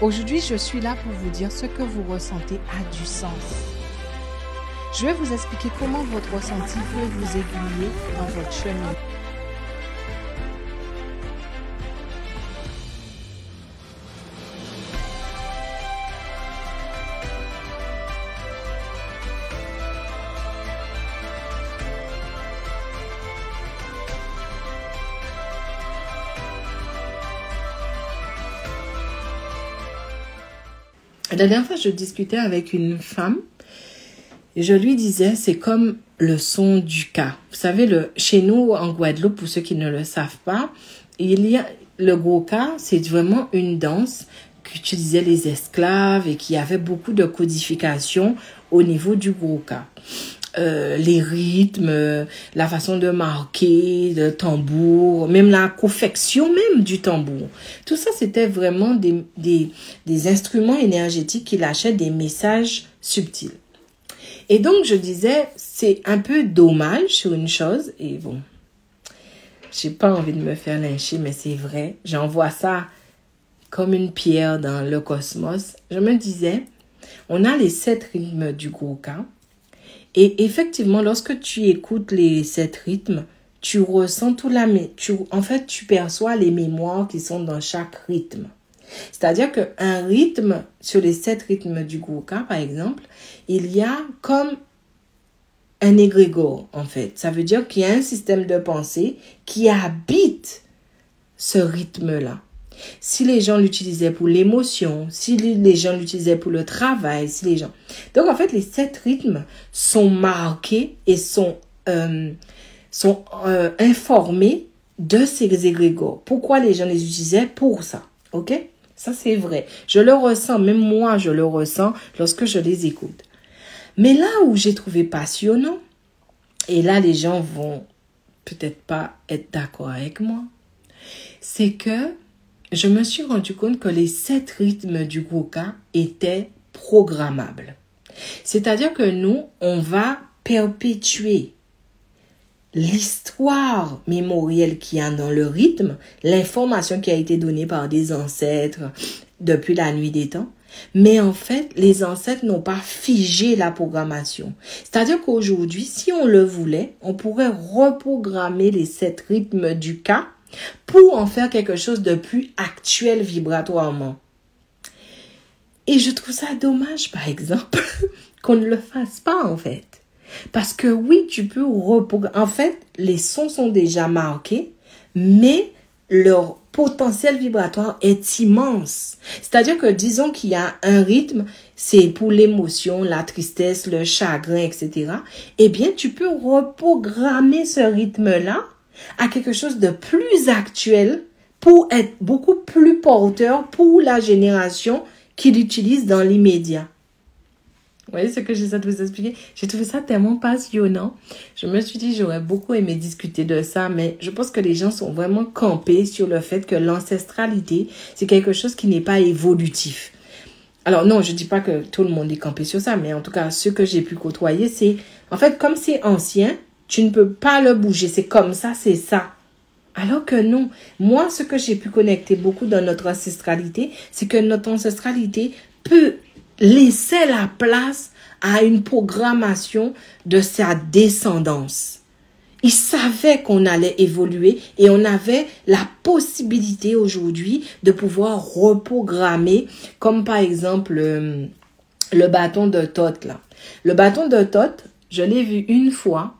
Aujourd'hui, je suis là pour vous dire ce que vous ressentez a du sens. Je vais vous expliquer comment votre ressenti peut vous aiguiller dans votre chemin. La dernière fois, je discutais avec une femme et je lui disais, c'est comme le son du Ka. Vous savez, chez nous, en Guadeloupe, pour ceux qui ne le savent pas, il y a le gros Ka, c'est vraiment une danse qu'utilisaient les esclaves et qui avait beaucoup de codification au niveau du gros Ka. Les rythmes, la façon de marquer, le tambour, même la confection même du tambour. Tout ça, c'était vraiment des instruments énergétiques qui lâchaient des messages subtils. Et donc, je disais, c'est un peu dommage sur une chose, et bon, j'ai pas envie de me faire lyncher, mais c'est vrai, j'envoie ça comme une pierre dans le cosmos. Je me disais, on a les 7 rythmes du gros Ka. Et effectivement, lorsque tu écoutes les 7 rythmes, tu ressens tu perçois les mémoires qui sont dans chaque rythme. C'est-à-dire qu'un rythme, sur les 7 rythmes du gros Ka, par exemple, il y a comme un égrégore, en fait. Ça veut dire qu'il y a un système de pensée qui habite ce rythme-là. Si les gens l'utilisaient pour l'émotion, si les gens l'utilisaient pour le travail, Donc, en fait, les 7 rythmes sont marqués et sont informés de ces égrégores. Pourquoi les gens les utilisaient? Pour ça. OK? Ça, c'est vrai. Je le ressens. Même moi, je le ressens lorsque je les écoute. Mais là où j'ai trouvé passionnant, et là, les gens vont peut-être pas être d'accord avec moi, c'est que je me suis rendu compte que les 7 rythmes du gros Ka étaient programmables. C'est-à-dire que nous, on va perpétuer l'histoire mémorielle qu'il y a dans le rythme, l'information qui a été donnée par des ancêtres depuis la nuit des temps. Mais en fait, les ancêtres n'ont pas figé la programmation. C'est-à-dire qu'aujourd'hui, si on le voulait, on pourrait reprogrammer les 7 rythmes du Ka pour en faire quelque chose de plus actuel vibratoirement. Et je trouve ça dommage, par exemple, qu'on ne le fasse pas, en fait. Parce que oui, tu peux reprogrammer. En fait, les sons sont déjà marqués, mais leur potentiel vibratoire est immense. C'est-à-dire que disons qu'il y a un rythme, c'est pour l'émotion, la tristesse, le chagrin, etc. Eh bien, tu peux reprogrammer ce rythme-là à quelque chose de plus actuel pour être beaucoup plus porteur pour la génération qui l'utilise dans l'immédiat. Vous voyez ce que j'essaie de vous expliquer? J'ai trouvé ça tellement passionnant. Je me suis dit, j'aurais beaucoup aimé discuter de ça, mais je pense que les gens sont vraiment campés sur le fait que l'ancestralité, c'est quelque chose qui n'est pas évolutif. Alors non, je dis pas que tout le monde est campé sur ça, mais en tout cas, ce que j'ai pu côtoyer, c'est, en fait, comme c'est ancien, tu ne peux pas le bouger. C'est comme ça, c'est ça. Alors que non. Moi, ce que j'ai pu connecter beaucoup dans notre ancestralité, c'est que notre ancestralité peut laisser la place à une programmation de sa descendance. Ils savaient qu'on allait évoluer et on avait la possibilité aujourd'hui de pouvoir reprogrammer, comme par exemple le bâton de Thoth là. Le bâton de Thoth, je l'ai vu une fois.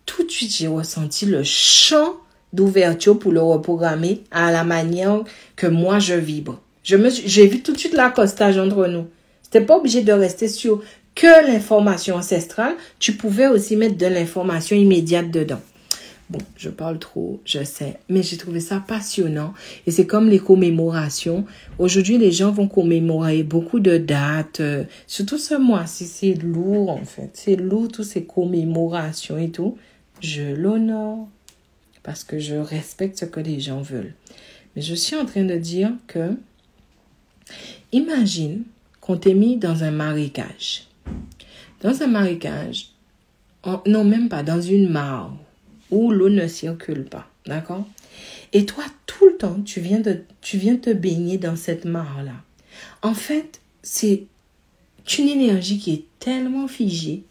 Tout de suite, j'ai ressenti le champ d'ouverture pour le reprogrammer à la manière que moi, je vibre. J'ai vu tout de suite l'accostage entre nous. C'était pas obligé de rester sur que l'information ancestrale. Tu pouvais aussi mettre de l'information immédiate dedans. Bon, je parle trop, je sais. Mais j'ai trouvé ça passionnant. Et c'est comme les commémorations. Aujourd'hui, les gens vont commémorer beaucoup de dates. Surtout ce mois-ci, c'est lourd en fait. C'est lourd, toutes ces commémorations et tout. Je l'honore parce que je respecte ce que les gens veulent. Mais je suis en train de dire que imagine qu'on t'ait mis dans un marécage. Dans un marécage, non même pas, dans une mare où l'eau ne circule pas, d'accord? Et toi, tout le temps, tu viens te baigner dans cette mare-là. En fait, c'est une énergie qui est tellement figée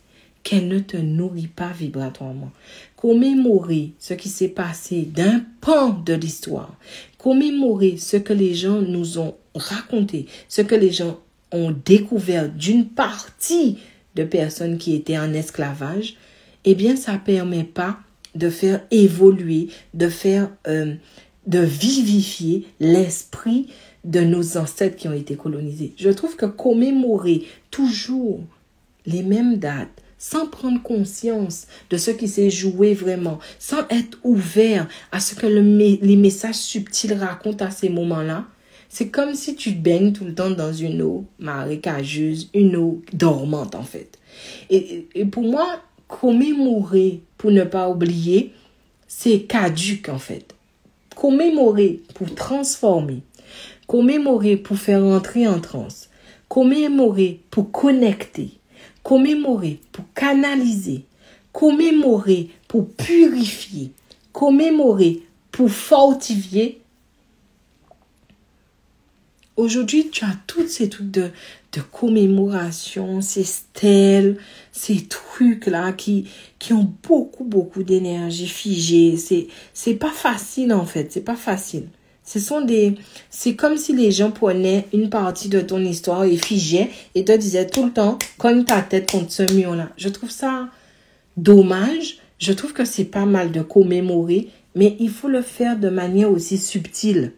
qu'elle ne te nourrit pas vibratoirement. Commémorer ce qui s'est passé d'un pan de l'histoire, commémorer ce que les gens nous ont raconté, ce que les gens ont découvert d'une partie de personnes qui étaient en esclavage, eh bien, ça ne permet pas de faire évoluer, de vivifier l'esprit de nos ancêtres qui ont été colonisés. Je trouve que commémorer toujours les mêmes dates, sans prendre conscience de ce qui s'est joué vraiment, sans être ouvert à ce que les messages subtils racontent à ces moments-là, c'est comme si tu baignes tout le temps dans une eau marécageuse, une eau dormante en fait. Et pour moi, commémorer pour ne pas oublier, c'est caduque en fait. Commémorer pour transformer, commémorer pour faire entrer en transe, commémorer pour connecter, commémorer pour canaliser, commémorer pour purifier, commémorer pour fortifier. Aujourd'hui, tu as tous ces trucs de commémoration, ces stèles, ces trucs-là qui ont beaucoup d'énergie figée. C'est pas facile en fait, c'est pas facile. C'est comme si les gens prenaient une partie de ton histoire et figeaient et te disaient tout le temps, cogne ta tête contre ce mur-là. Je trouve ça dommage. Je trouve que c'est pas mal de commémorer, mais il faut le faire de manière aussi subtile.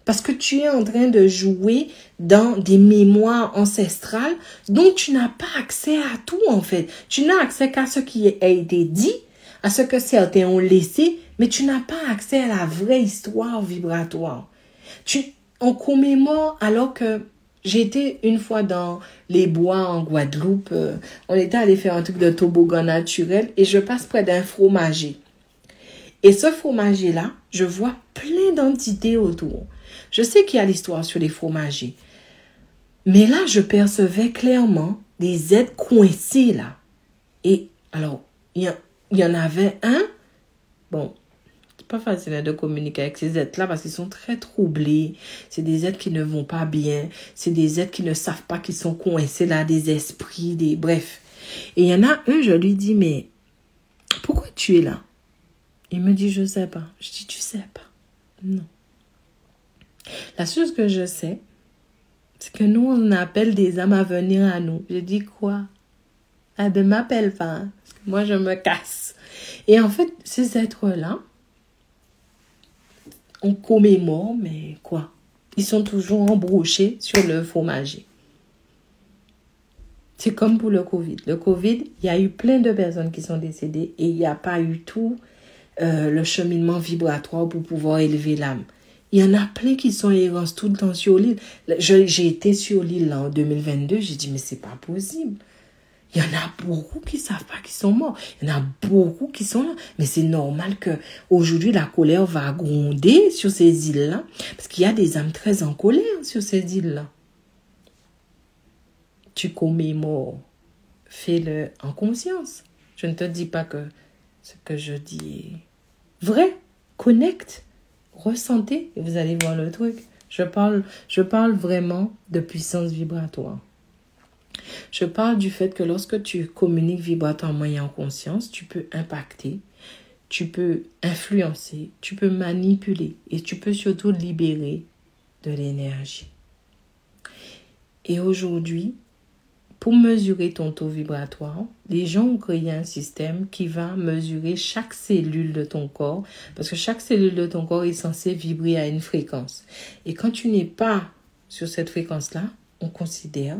Parce que tu es en train de jouer dans des mémoires ancestrales dont tu n'as pas accès à tout en fait. Tu n'as accès qu'à ce qui a été dit, à ce que certains ont laissé, mais tu n'as pas accès à la vraie histoire vibratoire. On commémore alors que j'étais une fois dans les bois en Guadeloupe. On était allé faire un truc de toboggan naturel et je passe près d'un fromager. Et ce fromager-là, je vois plein d'entités autour. Je sais qu'il y a l'histoire sur les fromagers. Mais là, je percevais clairement des êtres coincés là. Et alors, il y en avait un. Bon, c'est pas facile de communiquer avec ces êtres-là parce qu'ils sont très troublés. C'est des êtres qui ne vont pas bien. C'est des êtres qui ne savent pas qu'ils sont coincés là, des esprits, bref. Et il y en a un, je lui dis, mais pourquoi tu es là? Il me dit, je sais pas. Je dis, tu sais pas? Non. La chose que je sais, c'est que nous, on appelle des âmes à venir à nous. Je dis quoi? Ah ben, m'appelle pas, hein, parce que moi, je me casse. Et en fait, ces êtres-là, on commémore, mais quoi? Ils sont toujours embrochés sur le fromager. C'est comme pour le Covid. Le Covid, il y a eu plein de personnes qui sont décédées et il n'y a pas eu tout le cheminement vibratoire pour pouvoir élever l'âme. Il y en a plein qui sont errants tout le temps sur l'île. J'ai été sur l'île là, en 2022, j'ai dit mais c'est pas possible. Il y en a beaucoup qui savent pas qu'ils sont morts. Il y en a beaucoup qui sont là. Mais c'est normal que aujourd'hui la colère va gronder sur ces îles-là. Parce qu'il y a des âmes très en colère sur ces îles-là. Tu commémores. Fais-le en conscience. Je ne te dis pas que ce que je dis est vrai. Connecte. Ressentez et vous allez voir le truc. Je parle vraiment de puissance vibratoire. Je parle du fait que lorsque tu communiques vibratoirement et en conscience, tu peux impacter, tu peux influencer, tu peux manipuler et tu peux surtout libérer de l'énergie. Et aujourd'hui, pour mesurer ton taux vibratoire, les gens ont créé un système qui va mesurer chaque cellule de ton corps, parce que chaque cellule de ton corps est censée vibrer à une fréquence. Et quand tu n'es pas sur cette fréquence-là, on considère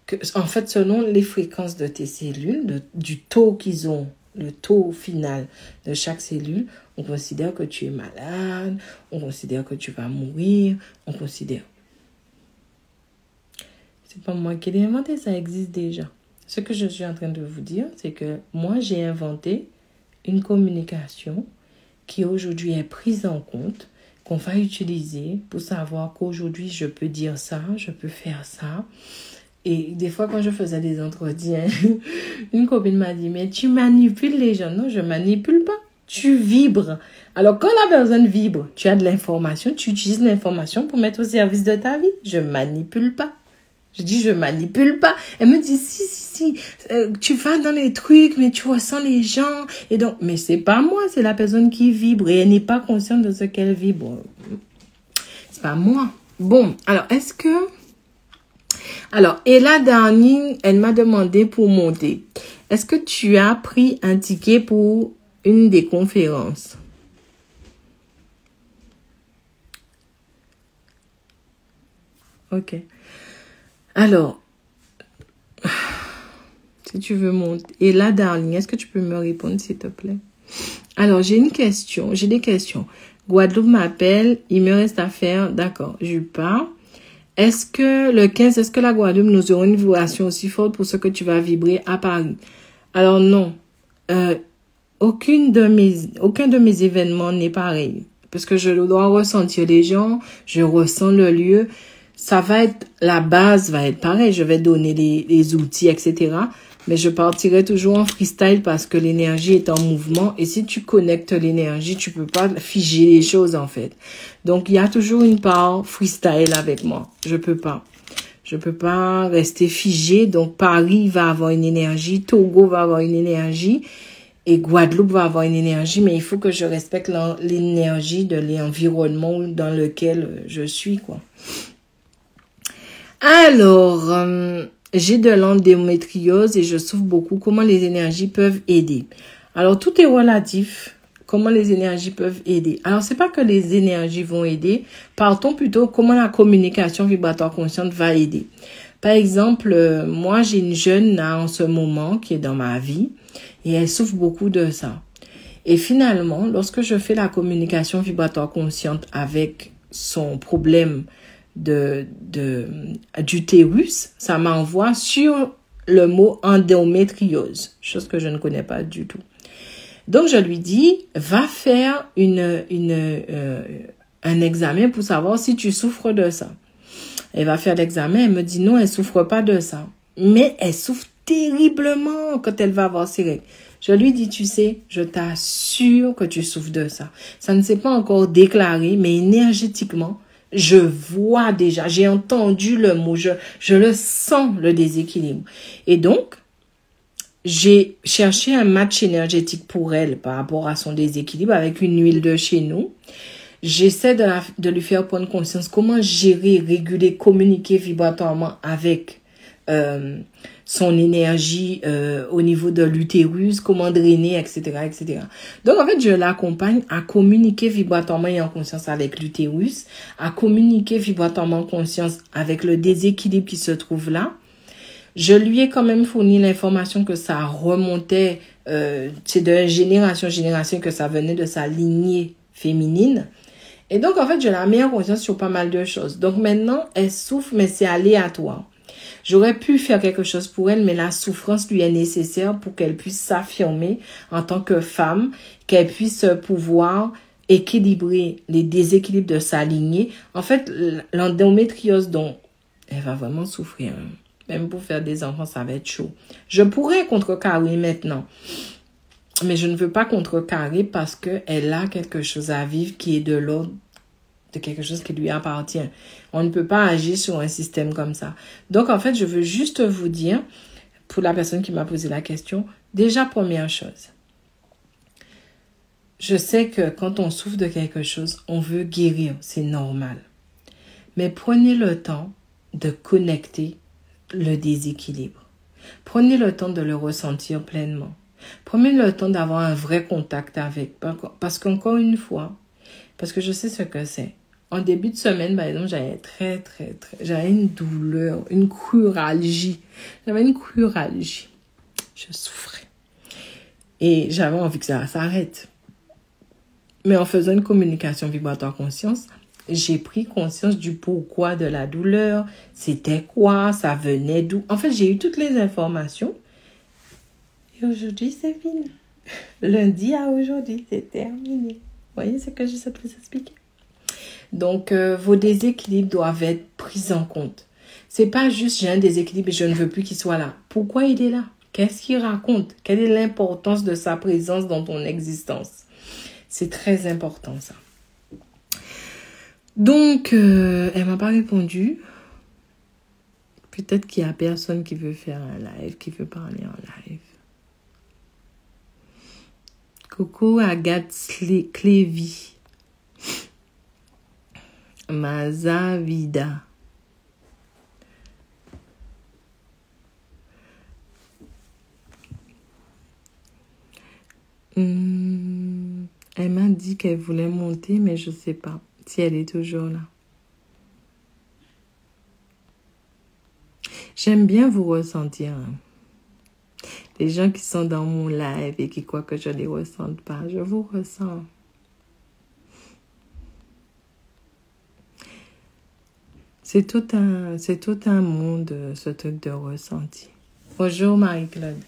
que, en fait, selon les fréquences de tes cellules, du taux qu'ils ont, le taux final de chaque cellule, on considère que tu es malade, on considère que tu vas mourir, on considère. C'est pas moi qui l'ai inventé, ça existe déjà. Ce que je suis en train de vous dire, c'est que moi, j'ai inventé une communication qui aujourd'hui est prise en compte, qu'on va utiliser pour savoir qu'aujourd'hui, je peux dire ça, je peux faire ça. Et des fois, quand je faisais des entretiens, une copine m'a dit, mais tu manipules les gens. Non, je manipule pas. Tu vibres. Alors, quand la personne vibre, tu as de l'information, tu utilises l'information pour mettre au service de ta vie. Je manipule pas. Je dis, je manipule pas. Elle me dit, si, tu vas dans les trucs, mais tu ressens les gens. Et donc, mais c'est pas moi, c'est la personne qui vibre et elle n'est pas consciente de ce qu'elle vibre. C'est pas moi. Bon, alors, Ella Darning, elle m'a demandé pour monter. Est-ce que tu as pris un ticket pour une des conférences? Ok. Alors, si tu veux monter. Ella Darling, est-ce que tu peux me répondre, s'il te plaît? Alors, j'ai des questions. Guadeloupe m'appelle, il me reste à faire, d'accord, je pars. Est-ce que le 15, est-ce que la Guadeloupe, nous aurons une vibration aussi forte pour ce que tu vas vibrer à Paris? Alors non, aucun de mes événements n'est pareil. Parce que je dois ressentir les gens, je ressens le lieu. La base va être pareille. Je vais donner les outils, etc. Mais je partirai toujours en freestyle parce que l'énergie est en mouvement. Et si tu connectes l'énergie, tu peux pas figer les choses, en fait. Donc, il y a toujours une part freestyle avec moi. Je peux pas rester figé. Donc, Paris va avoir une énergie. Togo va avoir une énergie. Et Guadeloupe va avoir une énergie. Mais il faut que je respecte l'énergie de l'environnement dans lequel je suis, quoi. Alors, j'ai de l'endométriose et je souffre beaucoup. Comment les énergies peuvent aider? Alors, tout est relatif. Comment les énergies peuvent aider? Alors, c'est pas que les énergies vont aider. Partons plutôt comment la communication vibratoire consciente va aider. Par exemple, moi, j'ai une jeune là en ce moment qui est dans ma vie et elle souffre beaucoup de ça. Et finalement, lorsque je fais la communication vibratoire consciente avec son problème d'utérus, ça m'envoie sur le mot endométriose, chose que je ne connais pas du tout. Donc, je lui dis, va faire un examen pour savoir si tu souffres de ça. Elle va faire l'examen, elle me dit non, elle souffre pas de ça. Mais elle souffre terriblement quand elle va avoir ses règles. Je lui dis, tu sais, je t'assure que tu souffres de ça. Ça ne s'est pas encore déclaré, mais énergétiquement, je vois déjà, j'ai entendu le mot, je le sens, le déséquilibre. Et donc, j'ai cherché un match énergétique pour elle par rapport à son déséquilibre avec une huile de chez nous. J'essaie de lui faire prendre conscience comment gérer, réguler, communiquer vibratoirement avec son énergie au niveau de l'utérus, comment drainer, etc., etc. Donc, en fait, je l'accompagne à communiquer vibratoirement et en conscience avec l'utérus, à communiquer vibratoirement en conscience avec le déséquilibre qui se trouve là. Je lui ai quand même fourni l'information que ça remontait, c'est de génération en génération que ça venait de sa lignée féminine. Et donc, en fait, je la mets en conscience sur pas mal de choses. Donc, maintenant, elle souffre, mais c'est aléatoire. J'aurais pu faire quelque chose pour elle, mais la souffrance lui est nécessaire pour qu'elle puisse s'affirmer en tant que femme, qu'elle puisse pouvoir équilibrer les déséquilibres de sa lignée. En fait, l'endométriose dont elle va vraiment souffrir. Même pour faire des enfants, ça va être chaud. Je pourrais contrecarrer maintenant, mais je ne veux pas contrecarrer parce qu'elle a quelque chose à vivre qui est de l'ordre de quelque chose qui lui appartient. On ne peut pas agir sur un système comme ça. Donc, en fait, je veux juste vous dire, pour la personne qui m'a posé la question, déjà, première chose, je sais que quand on souffre de quelque chose, on veut guérir, c'est normal. Mais prenez le temps de connecter le déséquilibre. Prenez le temps de le ressentir pleinement. Prenez le temps d'avoir un vrai contact avec. Parce qu'encore une fois, parce que je sais ce que c'est. En début de semaine, par exemple, j'avais une douleur, une cruralgie. J'avais une cruralgie. Je souffrais. Et j'avais envie que ça s'arrête. Mais en faisant une communication vibratoire conscience, j'ai pris conscience du pourquoi de la douleur, c'était quoi, ça venait d'où. En fait, j'ai eu toutes les informations. Et aujourd'hui, c'est fini. Lundi à aujourd'hui, c'est terminé. Vous voyez ce que j'essaie de vous expliquer? Donc, vos déséquilibres doivent être pris en compte. C'est pas juste j'ai un déséquilibre et je ne veux plus qu'il soit là. Pourquoi il est là? Qu'est-ce qu'il raconte? Quelle est l'importance de sa présence dans ton existence? C'est très important, ça. Donc, elle m'a pas répondu. Peut-être qu'il y a personne qui veut faire un live, qui veut parler en live. Coucou Agathe Clévy. Mazavida. Elle m'a dit qu'elle voulait monter, mais je ne sais pas si elle est toujours là. J'aime bien vous ressentir. Les gens qui sont dans mon live et qui croient que je ne les ressente pas, je vous ressens. C'est tout un monde, ce truc de ressenti. Bonjour Marie-Claude.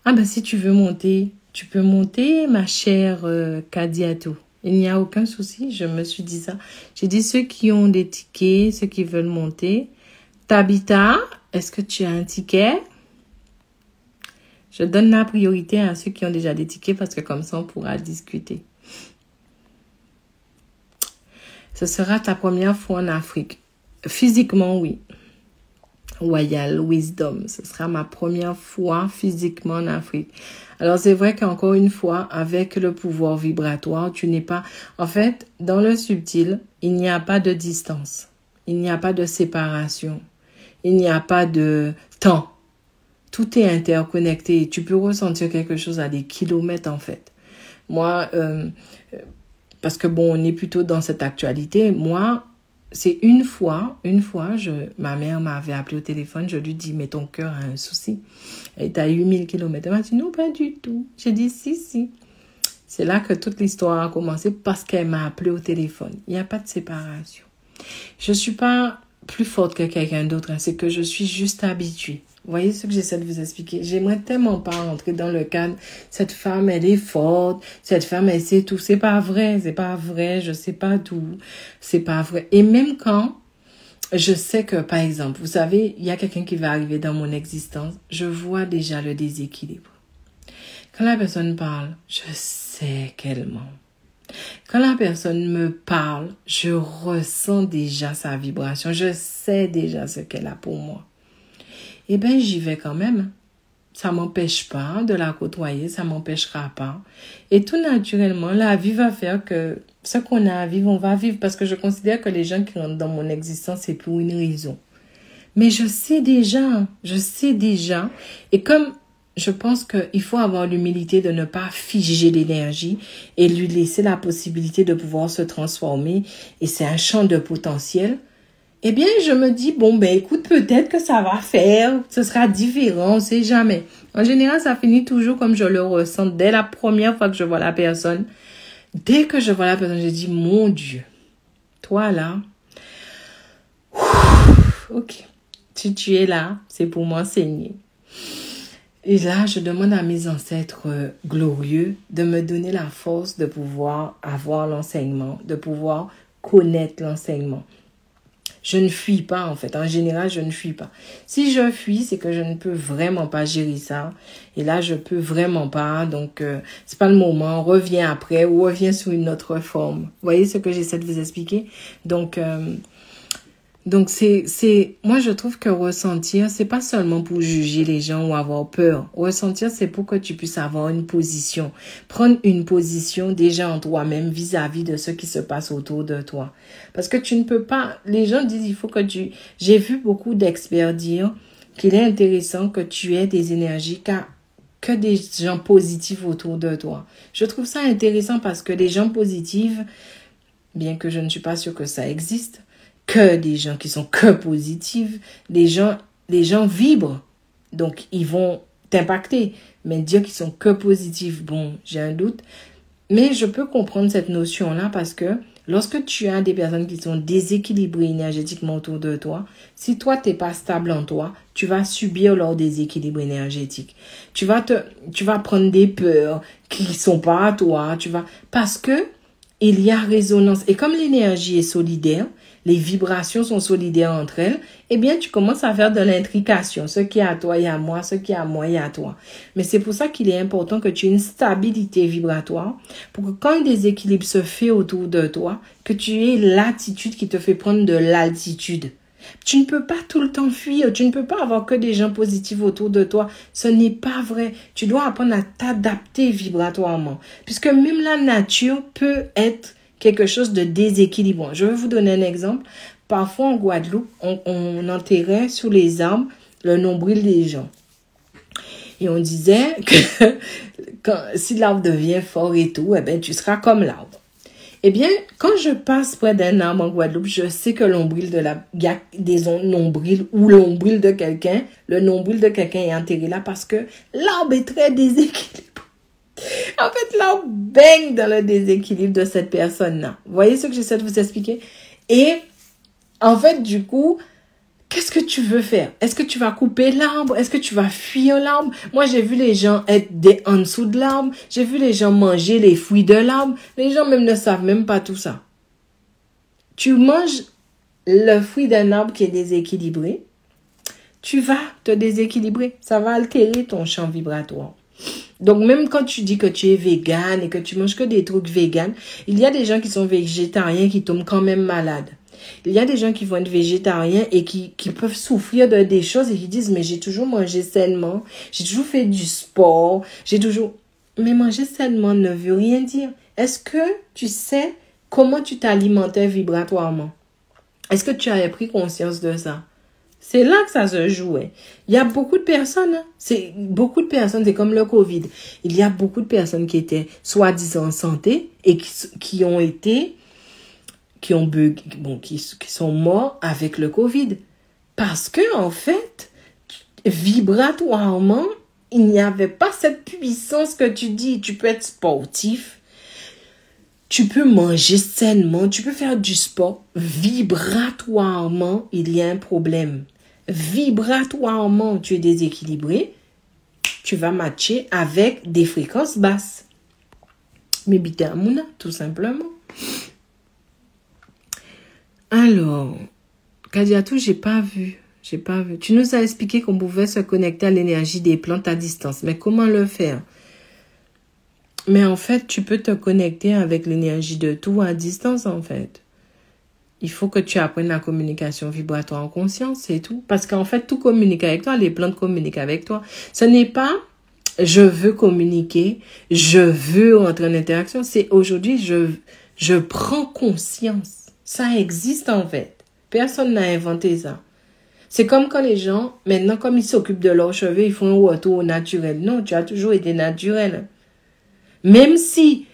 Ah ben si tu veux monter, tu peux monter ma chère Kadiatou. Il n'y a aucun souci, je me suis dit ça. J'ai dit ceux qui ont des tickets, ceux qui veulent monter. Tabitha, est-ce que tu as un ticket? Je donne la priorité à ceux qui ont déjà des tickets parce que comme ça on pourra discuter. Ce sera ta première fois en Afrique. Physiquement, oui. Royal Wisdom. Ce sera ma première fois physiquement en Afrique. Alors, c'est vrai qu'encore une fois, avec le pouvoir vibratoire, tu n'es pas... En fait, dans le subtil, il n'y a pas de distance. Il n'y a pas de séparation. Il n'y a pas de temps. Tout est interconnecté. Tu peux ressentir quelque chose à des kilomètres, en fait. Moi, parce que bon, on est plutôt dans cette actualité. Moi, c'est une fois, ma mère m'avait appelé au téléphone, je lui dis, mais ton cœur a un souci. Elle est à 8000 km. Elle m'a dit, non, pas du tout. J'ai dit, si. C'est là que toute l'histoire a commencé parce qu'elle m'a appelé au téléphone. Il n'y a pas de séparation. Je ne suis pas plus forte que quelqu'un d'autre, hein. C'est que je suis juste habituée. Vous voyez ce que j'essaie de vous expliquer? J'aimerais tellement pas rentrer dans le cadre. Cette femme, elle est forte. Cette femme, elle sait tout. C'est pas vrai. Je sais pas tout. C'est pas vrai. Et même quand je sais que, par exemple, vous savez, il y a quelqu'un qui va arriver dans mon existence, je vois déjà le déséquilibre. Quand la personne parle, je sais qu'elle ment. Quand la personne me parle, je ressens déjà sa vibration. Je sais déjà ce qu'elle a pour moi. Eh bien, j'y vais quand même. Ça m'empêche pas de la côtoyer, ça m'empêchera pas. Et tout naturellement, la vie va faire que ce qu'on a à vivre, on va vivre. Parce que je considère que les gens qui rentrent dans mon existence, c'est pour une raison. Mais je sais déjà. Et comme je pense qu'il faut avoir l'humilité de ne pas figer l'énergie et lui laisser la possibilité de pouvoir se transformer. Et c'est un champ de potentiel. Eh bien, je me dis, bon, ben écoute, peut-être que ça va faire, ce sera différent, on ne sait jamais. En général, ça finit toujours comme je le ressens dès la première fois que je vois la personne. Dès que je vois la personne, je dis, mon Dieu, toi là, ok, si tu es là, c'est pour m'enseigner. Et là, je demande à mes ancêtres glorieux de me donner la force de pouvoir avoir l'enseignement, de pouvoir connaître l'enseignement. Je ne fuis pas, en fait. En général, je ne fuis pas. Si je fuis, c'est que je ne peux vraiment pas gérer ça. Et là, je peux vraiment pas. Donc, c'est pas le moment. Reviens après ou reviens sous une autre forme. Vous voyez ce que j'essaie de vous expliquer? Donc, moi, je trouve que ressentir, c'est pas seulement pour juger les gens ou avoir peur. Ressentir, c'est pour que tu puisses avoir une position. Prendre une position déjà en toi-même vis-à-vis de ce qui se passe autour de toi. Parce que tu ne peux pas, les gens disent, il faut que j'ai vu beaucoup d'experts dire qu'il est intéressant que tu aies des énergies que des gens positifs autour de toi. Je trouve ça intéressant parce que les gens positifs, bien que je ne suis pas sûre que ça existe, que des gens qui sont que positifs, les gens vibrent, donc ils vont t'impacter. Mais dire qu'ils sont que positifs, bon, j'ai un doute. Mais je peux comprendre cette notion-là parce que lorsque tu as des personnes qui sont déséquilibrées énergétiquement autour de toi, si toi, tu n'es pas stable en toi, tu vas subir leur déséquilibre énergétique. Tu vas prendre des peurs qui ne sont pas à toi. Parce que il y a résonance. Et comme l'énergie est solidaire, les vibrations sont solidaires entre elles, eh bien, tu commences à faire de l'intrication. Ce qui est à toi, il y a moi. Ce qui est à moi, il y a toi. Mais c'est pour ça qu'il est important que tu aies une stabilité vibratoire pour que quand un déséquilibre se fait autour de toi, que tu aies l'attitude qui te fait prendre de l'altitude. Tu ne peux pas tout le temps fuir. Tu ne peux pas avoir que des gens positifs autour de toi. Ce n'est pas vrai. Tu dois apprendre à t'adapter vibratoirement. Puisque même la nature peut être quelque chose de déséquilibrant. Je vais vous donner un exemple. Parfois, en Guadeloupe, on enterrait sous les arbres le nombril des gens. Et on disait que si l'arbre devient fort et tout, eh bien, tu seras comme l'arbre. Eh bien, quand je passe près d'un arbre en Guadeloupe, je sais que l'ombril il y a des nombrils ou l'ombril de quelqu'un, le nombril de quelqu'un est enterré là parce que l'arbre est très déséquilibré. En fait, l'arbre baigne dans le déséquilibre de cette personne-là. Vous voyez ce que j'essaie de vous expliquer? Et en fait, du coup, qu'est-ce que tu veux faire? Est-ce que tu vas couper l'arbre? Est-ce que tu vas fuir l'arbre? Moi, j'ai vu les gens être en dessous de l'arbre. J'ai vu les gens manger les fruits de l'arbre. Les gens même ne savent même pas tout ça. Tu manges le fruit d'un arbre qui est déséquilibré. Tu vas te déséquilibrer. Ça va altérer ton champ vibratoire. Donc, même quand tu dis que tu es végane et que tu manges que des trucs véganes, il y a des gens qui sont végétariens qui tombent quand même malades. Il y a des gens qui vont être végétariens et qui peuvent souffrir de des choses et qui disent, mais j'ai toujours mangé sainement, j'ai toujours fait du sport, Mais manger sainement ne veut rien dire. Est-ce que tu sais comment tu t'alimentais vibratoirement? Est-ce que tu as pris conscience de ça? C'est là que ça se jouait. Il y a beaucoup de personnes, c'est comme le Covid. Il y a beaucoup de personnes qui étaient soi-disant en santé et qui sont morts avec le Covid. Parce que, en fait, vibratoirement, il n'y avait pas cette puissance que tu dis. Tu peux être sportif, tu peux manger sainement, tu peux faire du sport. Vibratoirement, il y a un problème. Vibratoirement, tu es déséquilibré. Tu vas matcher avec des fréquences basses. Mais bitamouna, tout simplement. Alors, Kadiatou, j'ai pas vu. Tu nous as expliqué qu'on pouvait se connecter à l'énergie des plantes à distance. Mais comment le faire? Mais en fait, tu peux te connecter avec l'énergie de tout à distance, en fait. Il faut que tu apprennes la communication vibratoire en conscience, c'est tout. Parce qu'en fait, tout communique avec toi. Les plantes communiquent avec toi. Ce n'est pas je veux communiquer, je veux entrer en interaction. C'est aujourd'hui, je prends conscience. Ça existe en fait. Personne n'a inventé ça. C'est comme quand les gens, maintenant, comme ils s'occupent de leurs cheveux, ils font un retour au naturel. Non, tu as toujours été naturel. Même si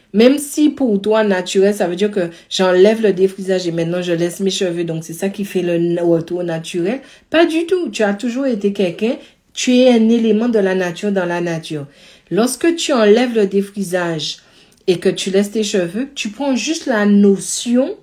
pour toi, naturel, ça veut dire que j'enlève le défrisage et maintenant je laisse mes cheveux. Donc, c'est ça qui fait le retour naturel. Pas du tout. Tu as toujours été quelqu'un. Tu es un élément de la nature dans la nature. Lorsque tu enlèves le défrisage et que tu laisses tes cheveux, tu prends juste la notion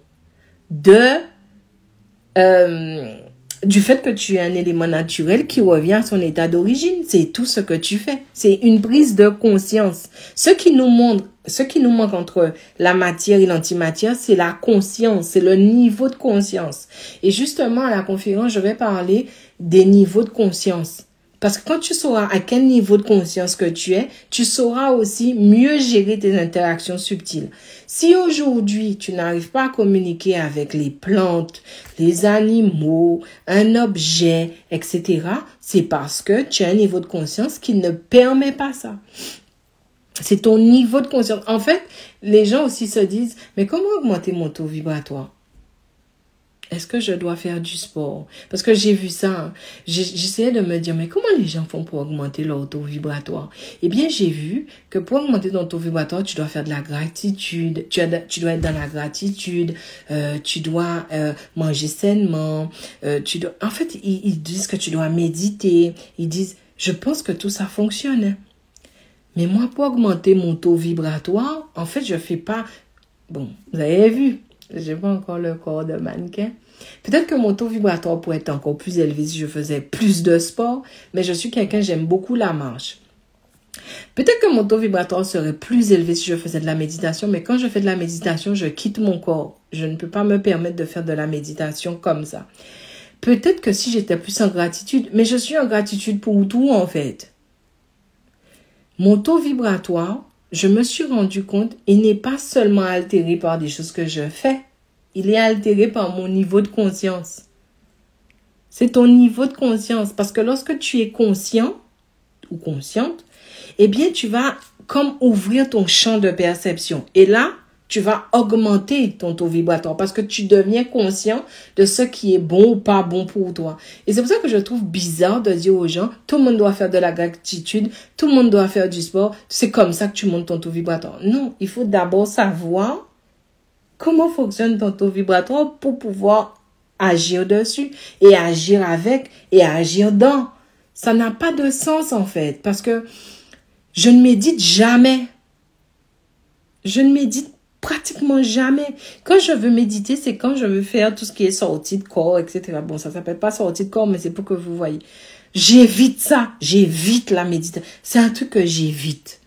du fait que tu es un élément naturel qui revient à son état d'origine. C'est tout ce que tu fais. C'est une prise de conscience. Ce qui nous manque entre la matière et l'antimatière, c'est la conscience, c'est le niveau de conscience. Et justement, à la conférence, je vais parler des niveaux de conscience. Parce que quand tu sauras à quel niveau de conscience que tu es, tu sauras aussi mieux gérer tes interactions subtiles. Si aujourd'hui, tu n'arrives pas à communiquer avec les plantes, les animaux, un objet, etc., c'est parce que tu as un niveau de conscience qui ne permet pas ça. C'est ton niveau de conscience. En fait, les gens aussi se disent, mais comment augmenter mon taux vibratoire? Est-ce que je dois faire du sport? Parce que j'ai vu ça. Hein. J'essayais de me dire, mais comment les gens font pour augmenter leur taux vibratoire? Eh bien, j'ai vu que pour augmenter ton taux vibratoire, tu dois faire de la gratitude. Tu dois être dans la gratitude. Tu dois manger sainement. En fait, ils disent que tu dois méditer. Ils disent, je pense que tout ça fonctionne. Hein. Mais moi, pour augmenter mon taux vibratoire, en fait, je fais pas... Bon, vous avez vu. Je n'ai pas encore le corps de mannequin. Peut-être que mon taux vibratoire pourrait être encore plus élevé si je faisais plus de sport, mais je suis quelqu'un, j'aime beaucoup la marche. Peut-être que mon taux vibratoire serait plus élevé si je faisais de la méditation, mais quand je fais de la méditation, je quitte mon corps. Je ne peux pas me permettre de faire de la méditation comme ça. Peut-être que si j'étais plus en gratitude, mais je suis en gratitude pour tout en fait. Mon taux vibratoire, je me suis rendu compte, il n'est pas seulement altéré par des choses que je fais. Il est altéré par mon niveau de conscience. C'est ton niveau de conscience. Parce que lorsque tu es conscient ou consciente, eh bien, tu vas comme ouvrir ton champ de perception. Et là, tu vas augmenter ton taux vibratoire parce que tu deviens conscient de ce qui est bon ou pas bon pour toi. Et c'est pour ça que je trouve bizarre de dire aux gens, tout le monde doit faire de la gratitude, tout le monde doit faire du sport. C'est comme ça que tu montes ton taux vibratoire. Non, il faut d'abord savoir comment fonctionne ton taux vibratoire pour pouvoir agir dessus et agir avec et agir dans. Ça n'a pas de sens en fait parce que je ne médite jamais. Je ne médite pratiquement jamais. Quand je veux méditer, c'est quand je veux faire tout ce qui est sortie de corps, etc. Bon, ça s'appelle pas sortie de corps, mais c'est pour que vous voyez. J'évite ça. J'évite la méditation. C'est un truc que j'évite.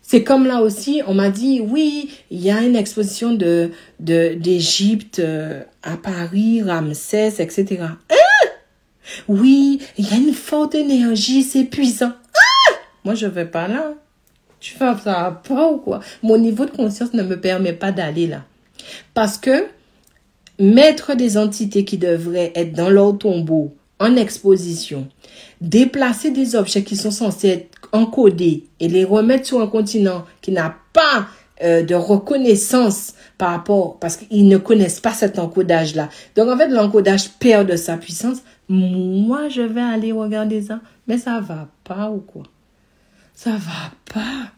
C'est comme là aussi, on m'a dit, oui, il y a une exposition d'Égypte à Paris, Ramsès, etc. Oui, il y a une forte énergie, c'est puissant. Moi, je vais pas là. Tu fais ça pas ou quoi? Mon niveau de conscience ne me permet pas d'aller là. Parce que mettre des entités qui devraient être dans leur tombeau en exposition, déplacer des objets qui sont censés être encodés et les remettre sur un continent qui n'a pas de reconnaissance par rapport, parce qu'ils ne connaissent pas cet encodage-là. Donc en fait, l'encodage perd de sa puissance. Moi, je vais aller regarder ça, mais ça va pas ou quoi? Ça va pas.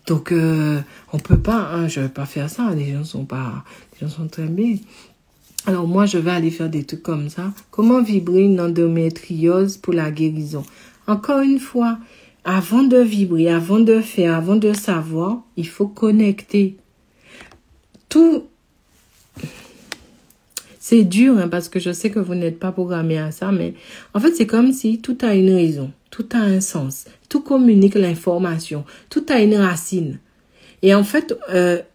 Donc, on peut pas, hein, je vais pas faire ça. Les gens sont très bien. Alors, moi, je vais aller faire des trucs comme ça. Comment vibrer une endométriose pour la guérison? Encore une fois, avant de vibrer, avant de faire, avant de savoir, il faut connecter. Tout, c'est dur, hein, parce que je sais que vous n'êtes pas programmé à ça, mais en fait, c'est comme si tout a une raison, tout a un sens, tout communique l'information, tout a une racine. Et en fait,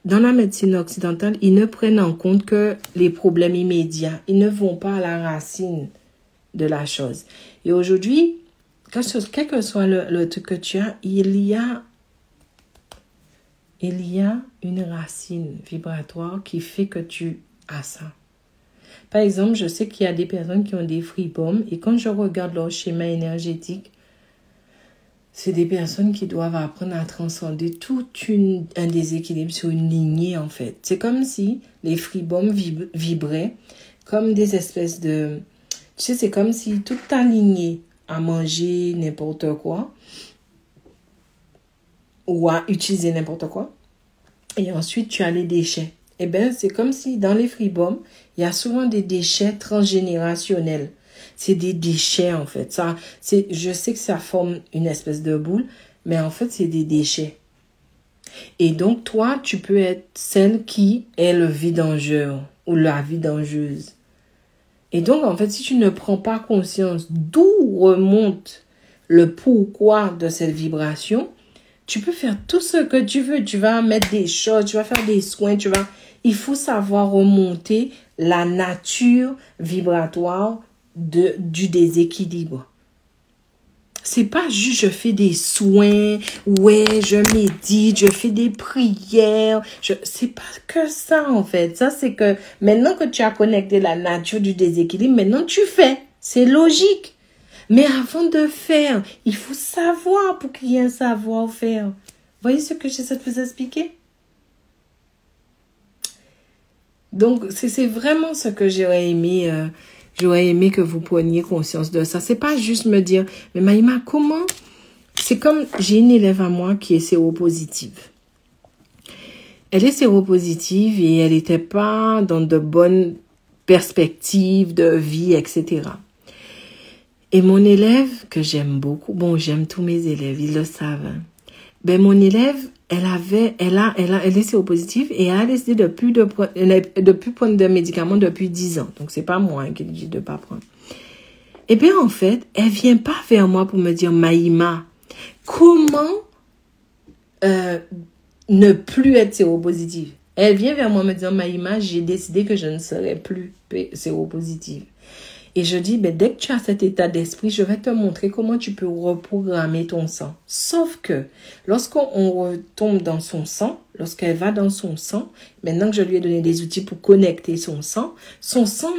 dans la médecine occidentale, ils ne prennent en compte que les problèmes immédiats. Ils ne vont pas à la racine de la chose. Et aujourd'hui, quel que soit le truc que tu as, il y a une racine vibratoire qui fait que tu as ça. Par exemple, je sais qu'il y a des personnes qui ont des freebombs et quand je regarde leur schéma énergétique, c'est des personnes qui doivent apprendre à transcender tout un déséquilibre sur une lignée en fait. C'est comme si les freebombs vibraient comme des espèces de... Tu sais, c'est comme si toute ta lignée à manger n'importe quoi ou à utiliser n'importe quoi et ensuite tu as les déchets. Eh bien, c'est comme si dans les freebombs, il y a souvent des déchets transgénérationnels. C'est des déchets, en fait. Je sais que ça forme une espèce de boule, mais en fait, c'est des déchets. Et donc, toi, tu peux être celle qui est le vidangeur ou la vidangeuse. Et donc, en fait, si tu ne prends pas conscience d'où remonte le pourquoi de cette vibration, tu peux faire tout ce que tu veux. Tu vas mettre des choses, tu vas faire des soins, il faut savoir remonter la nature vibratoire du déséquilibre. C'est pas juste je fais des soins, ouais, je médite, je fais des prières. C'est pas que ça en fait. Ça c'est que maintenant que tu as connecté la nature du déséquilibre, maintenant tu fais. C'est logique. Mais avant de faire, il faut savoir pour qu'il y ait un savoir-faire. Voyez ce que j'essaie de vous expliquer? Donc, c'est vraiment ce que j'aurais aimé que vous preniez conscience de ça. C'est pas juste me dire, mais Maïma, comment? C'est comme, j'ai une élève à moi qui est séropositive. Elle est séropositive et elle n'était pas dans de bonnes perspectives de vie, etc. Et mon élève, que j'aime beaucoup, bon, j'aime tous mes élèves, ils le savent. Hein. Ben, mon élève, elle est séropositive et elle a décidé de plus prendre de médicaments depuis 10 ans. Donc, c'est pas moi qui lui dis de pas prendre. Eh bien, en fait, elle vient pas vers moi pour me dire, Maïma, comment ne plus être séropositive. Elle vient vers moi me dire, Maïma, j'ai décidé que je ne serai plus séropositive. Et je dis, ben, dès que tu as cet état d'esprit, je vais te montrer comment tu peux reprogrammer ton sang. Sauf que, lorsqu'on retombe dans son sang, lorsqu'elle va dans son sang, maintenant que je lui ai donné des outils pour connecter son sang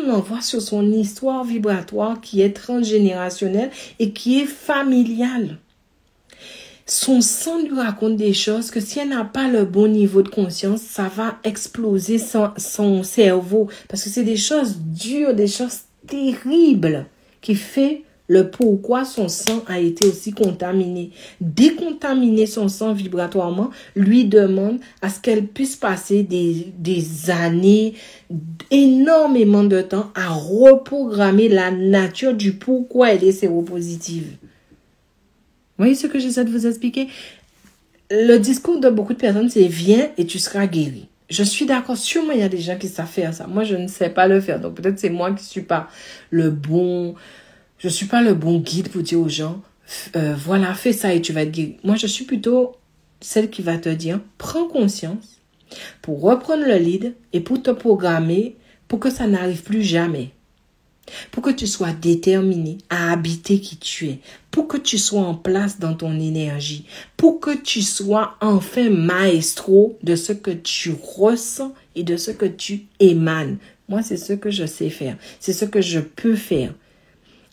l'envoie sur son histoire vibratoire qui est transgénérationnelle et qui est familiale. Son sang lui raconte des choses que si elle n'a pas le bon niveau de conscience, ça va exploser son cerveau. Parce que c'est des choses dures, des choses terrible qui fait le pourquoi son sang a été aussi contaminé. Décontaminer son sang vibratoirement lui demande à ce qu'elle puisse passer des années, énormément de temps à reprogrammer la nature du pourquoi elle est séropositive. Vous voyez ce que j'essaie de vous expliquer? Le discours de beaucoup de personnes, c'est viens et tu seras guéri. Je suis d'accord, sûrement il y a des gens qui savent faire ça. Moi, je ne sais pas le faire. Donc, peut-être c'est moi qui suis pas je suis pas le bon guide pour dire aux gens, voilà, fais ça et tu vas être guéri. Moi, je suis plutôt celle qui va te dire, prends conscience pour reprendre le lead et pour te programmer pour que ça n'arrive plus jamais. Pour que tu sois déterminé à habiter qui tu es, pour que tu sois en place dans ton énergie, pour que tu sois enfin maestro de ce que tu ressens et de ce que tu émanes. Moi, c'est ce que je sais faire, c'est ce que je peux faire.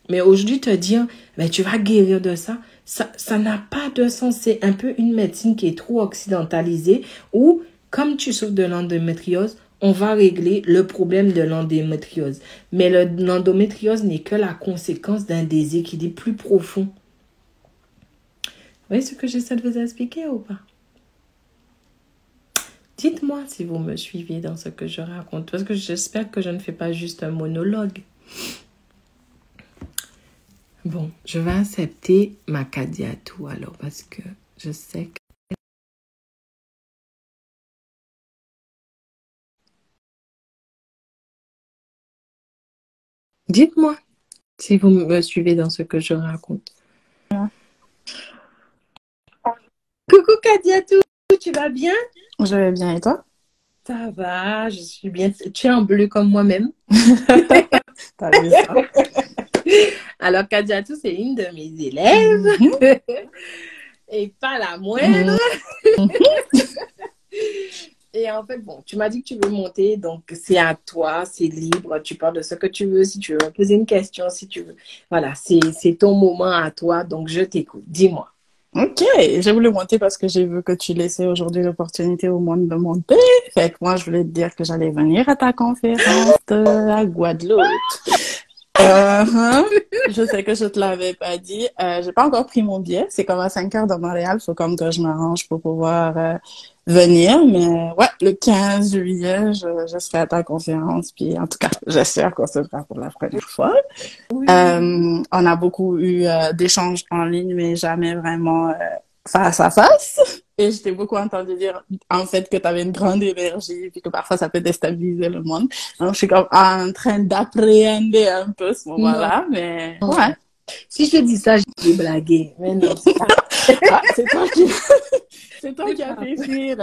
Mais aujourd'hui, te dire, ben, tu vas guérir de ça, ça n'a pas de sens. C'est un peu une médecine qui est trop occidentalisée où, comme tu souffres de l'endométriose, on va régler le problème de l'endométriose. Mais l'endométriose n'est que la conséquence d'un déséquilibre plus profond. Vous voyez ce que j'essaie de vous expliquer ou pas? Dites-moi si vous me suivez dans ce que je raconte. Parce que j'espère que je ne fais pas juste un monologue. Bon, je vais accepter ma Kadiatou alors parce que je sais que... Dites-moi si vous me suivez dans ce que je raconte. Coucou Kadiatou, tu vas bien? Je vais bien et toi? Ça va, je suis bien. Tu es en bleu comme moi-même. T'as vu ça? Alors Kadiatou, c'est une de mes élèves et pas la moindre. Et en fait, bon, tu m'as dit que tu veux monter, donc c'est à toi, c'est libre, tu parles de ce que tu veux, si tu veux me poser une question, si tu veux. Voilà, c'est ton moment à toi, donc je t'écoute. Dis-moi. Ok, j'ai voulu monter parce que j'ai vu que tu laissais aujourd'hui l'opportunité au monde de monter. Fait que moi, je voulais te dire que j'allais venir à ta conférence à Guadeloupe. Je sais que je te l'avais pas dit. J'ai pas encore pris mon billet. C'est comme à 5 heures de Montréal. Faut comme que je m'arrange pour pouvoir venir. Mais ouais, le 15 juillet, je serai à ta conférence. Puis en tout cas, j'espère qu'on se fera pour la première fois. Oui. On a beaucoup eu d'échanges en ligne, mais jamais vraiment face à face. Et je t'ai beaucoup entendu dire, en fait, que tu avais une grande énergie, puis que parfois ça peut déstabiliser le monde. Donc, je suis comme en train d'appréhender un peu ce moment-là, mais ouais. Si je dis ça, j'ai blagué. Mais non. Ah, c'est toi qui... C'est toi qui as fait fuir,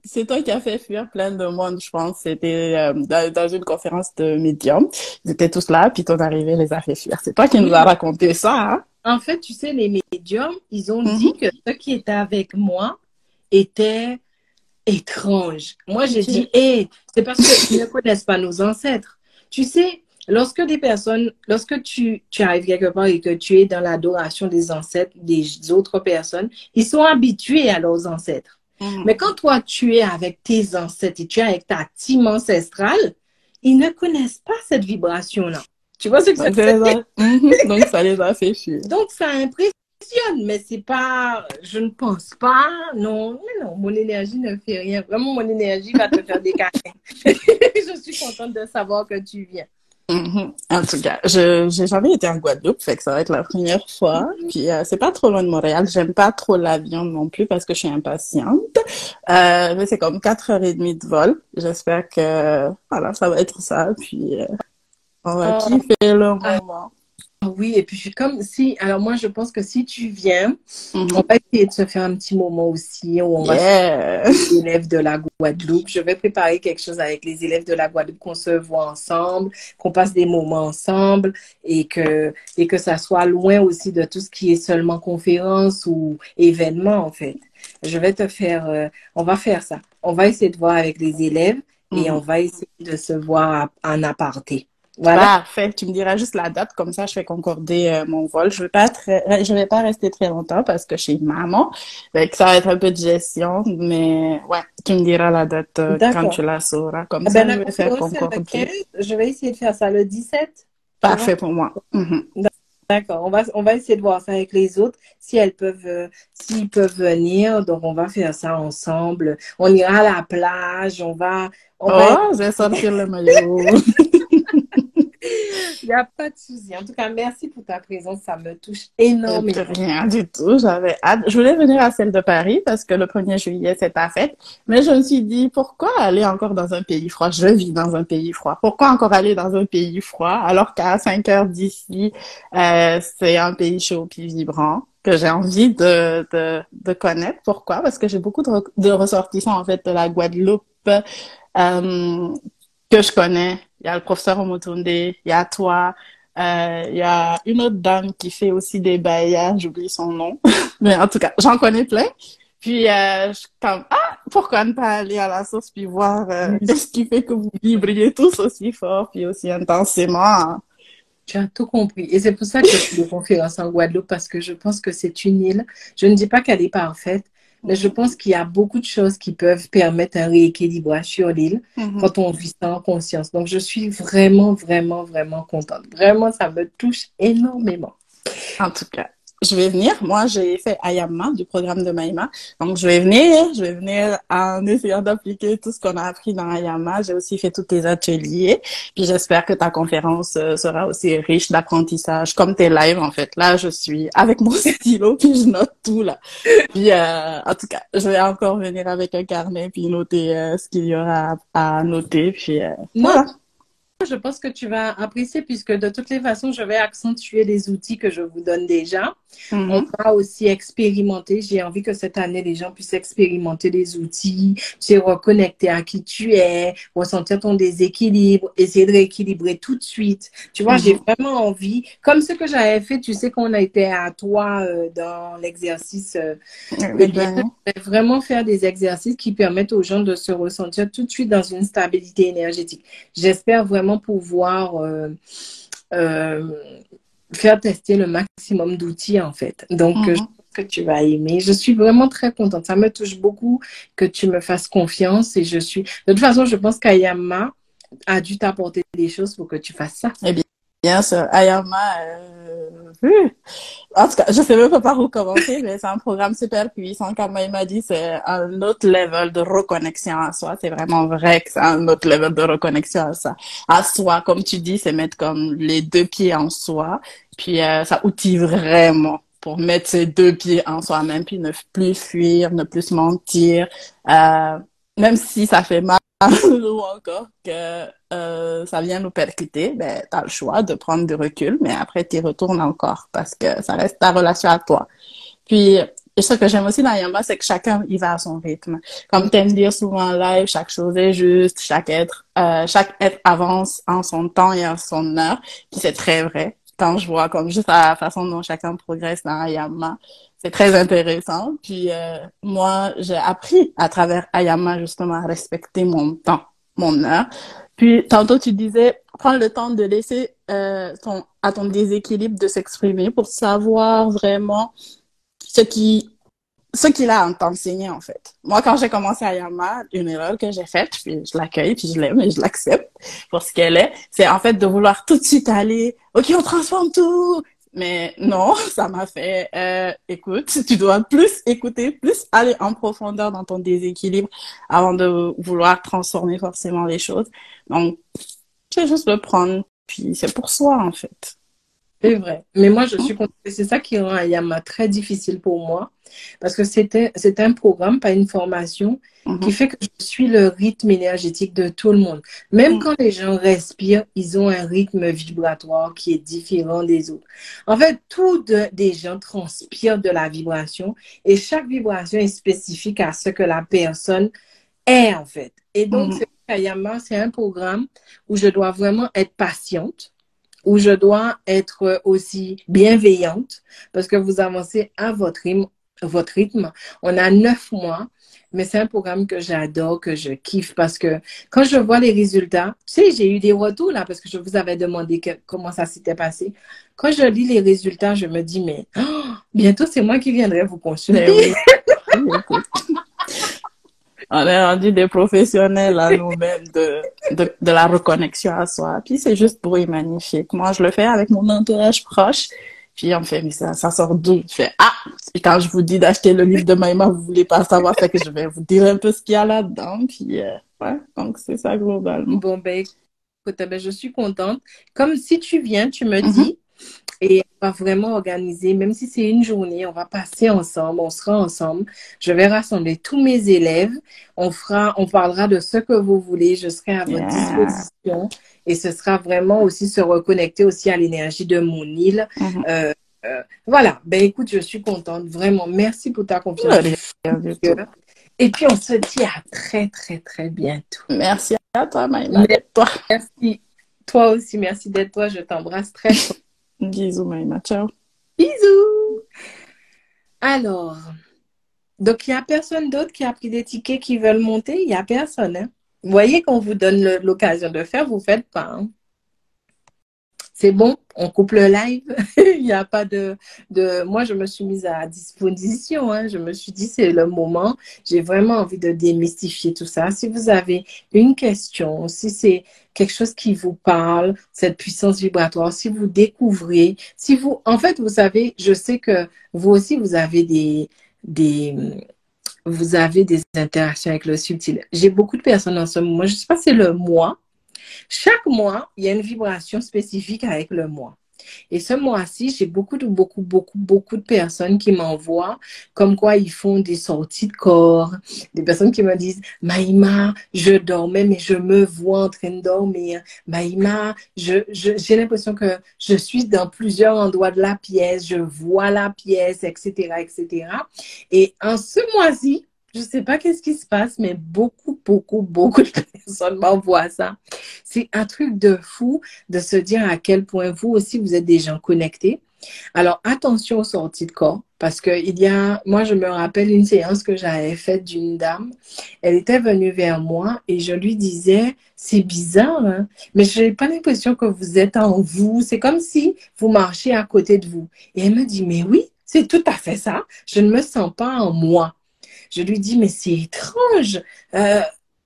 c'est toi qui as fait fuir plein de monde, je pense. C'était dans une conférence de médiums. Ils étaient tous là, puis ton arrivée les a fait fuir. C'est toi qui nous as raconté ça, hein? En fait, tu sais, les médiums, ils ont dit que ceux qui étaient avec moi étaient étranges. Moi, j'ai dit, c'est parce qu'ils ne connaissent pas nos ancêtres. Tu sais, lorsque tu arrives quelque part et que tu es dans l'adoration des ancêtres, des autres personnes, ils sont habitués à leurs ancêtres. Mais quand toi, tu es avec tes ancêtres et tu es avec ta team ancestrale, ils ne connaissent pas cette vibration-là. Tu vois ce que c'est? Donc, ça les a fait fuir. Donc, ça impressionne, mais c'est pas, je ne pense pas, non, mais non, mon énergie ne fait rien. Vraiment, mon énergie va te faire des câlins. Je suis contente de savoir que tu viens. En tout cas, j'ai jamais été en Guadeloupe, fait que ça va être la première fois. Puis c'est pas trop loin de Montréal. J'aime pas trop l'avion non plus parce que je suis impatiente. Mais c'est comme 4h30 de vol. J'espère que voilà, ça va être ça. Puis on va kiffer le moment. Oui, et puis comme si, alors moi je pense que si tu viens, on Mhm. va essayer de se faire un petit moment aussi où on va se Yeah. les élèves de la Guadeloupe. Je vais préparer quelque chose avec les élèves de la Guadeloupe, qu'on se voit ensemble, qu'on passe des moments ensemble et que ça soit loin aussi de tout ce qui est seulement conférence ou événement, en fait. Je vais te faire, on va faire ça. On va essayer de voir avec les élèves et on Mhm. va essayer de se voir en aparté. Voilà. Parfait. Tu me diras juste la date, comme ça je fais concorder mon vol. Je vais pas rester très longtemps parce que chez maman, fait que ça va être un peu de gestion, mais ouais, tu me diras la date quand tu D'accord. la sauras. Comme Ah ben, ça, je la vais faire conférence, c'est le concorder. 15. Je vais essayer de faire ça le 17. Ça va? Parfait pour moi. Mhm. D'accord. On va essayer de voir ça avec les autres, si elles peuvent, s'ils peuvent venir. Donc, on va faire ça ensemble. On ira à la plage. On va, Oh, je vais sortir le maillot. il n'y a pas de souci. En tout cas, merci pour ta présence. Ça me touche Et puis énormément. rien du tout, j'avais hâte. Je voulais venir à celle de Paris parce que le 1er juillet, c'est ta fête. Mais je me suis dit, pourquoi aller encore dans un pays froid? Je vis dans un pays froid. Pourquoi encore aller dans un pays froid alors qu'à 5 heures d'ici, c'est un pays chaud puis vibrant que j'ai envie de connaître. Pourquoi? Parce que j'ai beaucoup de ressortissants, en fait, de la Guadeloupe, que je connais. Il y a le professeur Omotunde, il y a toi, il y a une autre dame qui fait aussi des baillards, j'oublie son nom. Mais en tout cas, j'en connais plein. Puis, je suis comme, ah, pourquoi ne pas aller à la source puis voir ce qui fait que vous vibriez tous aussi fort puis aussi intensément. Tu as tout compris. Et c'est pour ça que je fais des conférences en Guadeloupe, parce que je pense que c'est une île. Je ne dis pas qu'elle est parfaite, mais je Mhm. pense qu'il y a beaucoup de choses qui peuvent permettre un rééquilibrage sur l'île Mhm. quand on vit ça en conscience. Donc, je suis vraiment, vraiment, vraiment contente. Vraiment, ça me touche énormément. En tout cas, je vais venir. Moi, j'ai fait Ayama du programme de Maïma. Donc, je vais venir en essayant d'appliquer tout ce qu'on a appris dans Ayama. J'ai aussi fait tous tes ateliers. Puis, j'espère que ta conférence sera aussi riche d'apprentissage, comme tes lives, en fait. Là, je suis avec mon stylo, puis je note tout, là. Puis, en tout cas, je vais encore venir avec un carnet, puis noter ce qu'il y aura à noter. Puis, Non, voilà. je pense que tu vas apprécier, puisque de toutes les façons, je vais accentuer les outils que je vous donne déjà. On Mhm. va aussi expérimenter. J'ai envie que cette année, les gens puissent expérimenter les outils, se reconnecter à qui tu es, ressentir ton déséquilibre, essayer de rééquilibrer tout de suite. Tu vois, j'ai Mhm. vraiment envie, comme ce que j'avais fait, tu sais qu'on a été à toi dans l'exercice, eh Avec bien, Daniel. je vais vraiment faire des exercices qui permettent aux gens de se ressentir tout de suite dans une stabilité énergétique. J'espère vraiment pouvoir euh, faire tester le maximum d'outils, en fait. Donc, je Mhm. pense que tu vas aimer. Je suis vraiment très contente. Ça me touche beaucoup que tu me fasses confiance et je suis... De toute façon, je pense qu'Ayama a dû t'apporter des choses pour que tu fasses ça. Eh bien, bien sûr, Ayama, en tout cas, je sais même pas par où commencer, mais c'est un programme super puissant. Comme il m'a dit, c'est un autre level de reconnexion à soi. C'est vraiment vrai que c'est un autre level de reconnexion à soi. Comme tu dis, c'est mettre comme les deux pieds en soi. Puis, ça outille vraiment pour mettre ses deux pieds en soi-même, puis ne plus fuir, ne plus se mentir. Euh, Même si ça fait mal ou encore que ça vient nous percuter, ben, tu as le choix de prendre du recul, mais après, tu y retournes encore parce que ça reste ta relation à toi. Puis, ce que j'aime aussi dans Yamba, c'est que chacun y va à son rythme. Comme t'aimes dire souvent en live, chaque chose est juste, chaque être avance en son temps et en son heure. Puis c'est très vrai. Quand je vois comme juste la façon dont chacun progresse dans Ayama, c'est très intéressant. Puis moi, j'ai appris à travers Ayama justement à respecter mon temps, mon heure. Puis tantôt tu disais, prends le temps de laisser à ton déséquilibre de s'exprimer pour savoir vraiment ce qui ce qu'il a à t'enseigner en fait. Moi, quand j'ai commencé à Yama, une erreur que j'ai faite, puis je l'accueille, puis je l'aime et je l'accepte pour ce qu'elle est, c'est en fait de vouloir tout de suite aller, ok, on transforme tout. Mais non, ça m'a fait, écoute, tu dois plus écouter, plus aller en profondeur dans ton déséquilibre avant de vouloir transformer forcément les choses. Donc, je vais juste le prendre, puis c'est pour soi en fait. C'est vrai. Mais moi, je suis contente. C'est ça qui rend Ayama très difficile pour moi. Parce que c'est un programme, pas une formation, qui Mhm. fait que je suis le rythme énergétique de tout le monde. Même Mhm. quand les gens respirent, ils ont un rythme vibratoire qui est différent des autres. En fait, des gens transpirent de la vibration et chaque vibration est spécifique à ce que la personne est, en fait. Et donc, Mhm. c'est Ayama, c'est un programme où je dois vraiment être patiente où je dois être aussi bienveillante parce que vous avancez à votre rythme. Votre rythme. On a 9 mois, mais c'est un programme que j'adore, que je kiffe parce que quand je vois les résultats, tu sais, j'ai eu des retours là parce que je vous avais demandé comment ça s'était passé. Quand je lis les résultats, je me dis, mais bientôt c'est moi qui viendrai vous Ben consulter. oui, écoute. On est rendu des professionnels à nous-mêmes de la reconnexion à soi. Puis c'est juste beau et magnifique. Moi, je le fais avec mon entourage proche. Puis on me fait, mais ça sort d'où? Je fais, ah! Et quand je vous dis d'acheter le livre de Maïma, vous voulez pas savoir, fait que je vais vous dire un peu ce qu'il y a là-dedans. Puis, ouais, donc c'est ça globalement. Bon, ben, écoute, ben, je suis contente. Comme si tu viens, tu me Mhm. dis. Et on va vraiment organiser, même si c'est une journée, on va passer ensemble, on sera ensemble. Je vais rassembler tous mes élèves. On parlera de ce que vous voulez. Je serai à votre Yeah. disposition. Et ce sera vraiment aussi se reconnecter aussi à l'énergie de mon île. Mhm. Euh, voilà. Ben, écoute, je suis contente. Vraiment, merci pour ta confiance du Rien du tout. cœur. Et puis, on se dit à très, très, très bientôt. Merci à toi, Maïma, d'être toi. Merci. Toi aussi, merci d'être toi. Je t'embrasse très fort. Bisous, Maïma. Ciao. Bisous. Alors, donc il n'y a personne d'autre qui a pris des tickets qui veulent monter. Il n'y a personne. Hein? Vous voyez qu'on vous donne l'occasion de faire, vous ne faites pas. Hein? C'est bon, on coupe le live. Il n'y a pas Moi, je me suis mise à disposition. Hein. Je me suis dit, c'est le moment. J'ai vraiment envie de démystifier tout ça. Si vous avez une question, si c'est quelque chose qui vous parle, cette puissance vibratoire, si vous découvrez, si vous... En fait, vous savez, je sais que vous aussi, des, vous avez des interactions avec le subtil. J'ai beaucoup de personnes en ce moment. Je ne sais pas si c'est le mois. Chaque mois, il y a une vibration spécifique avec le mois. Et ce mois-ci, j'ai beaucoup de personnes qui m'envoient comme quoi ils font des sorties de corps. Des personnes qui me disent, Maïma, je dormais, mais je me vois en train de dormir. Maïma, j'ai l'impression que je suis dans plusieurs endroits de la pièce, je vois la pièce, etc., etc. Et en ce mois-ci, je ne sais pas qu'est-ce qui se passe, mais beaucoup de personnes m'envoient ça. C'est un truc de fou de se dire à quel point vous aussi, vous êtes des gens connectés. Alors, attention aux sorties de corps, parce que moi, je me rappelle une séance que j'avais faite d'une dame. Elle était venue vers moi et je lui disais, c'est bizarre, hein, mais je n'ai pas l'impression que vous êtes en vous. C'est comme si vous marchiez à côté de vous. Et elle me dit, mais oui, c'est tout à fait ça. Je ne me sens pas en moi. Je lui dis, mais c'est étrange. Euh,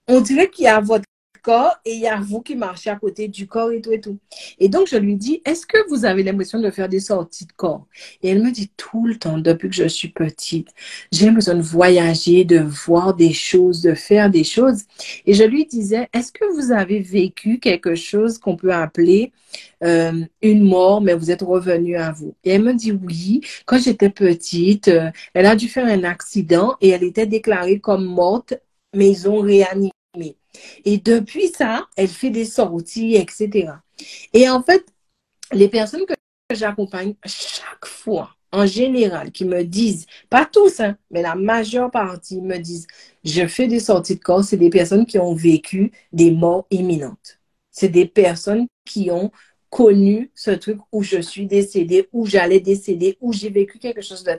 on dirait qu'il y a votre corps et il y a vous qui marchez à côté du corps et tout et tout. Et donc, je lui dis, est-ce que vous avez l'impression de faire des sorties de corps? Et elle me dit tout le temps, depuis que je suis petite, j'ai besoin de voyager, de voir des choses, de faire des choses. Et je lui disais, est-ce que vous avez vécu quelque chose qu'on peut appeler une mort, mais vous êtes revenu à vous? Et elle me dit oui, quand j'étais petite, elle a dû faire un accident et elle était déclarée comme morte, mais ils ont réanimé. Et depuis ça, elle fait des sorties, etc. Et en fait, les personnes que j'accompagne chaque fois, en général, qui me disent, pas tous, hein, mais la majeure partie me disent, je fais des sorties de corps, c'est des personnes qui ont vécu des morts imminentes. C'est des personnes qui ont connu ce truc où je suis décédée, où j'allais décéder, où j'ai vécu quelque chose de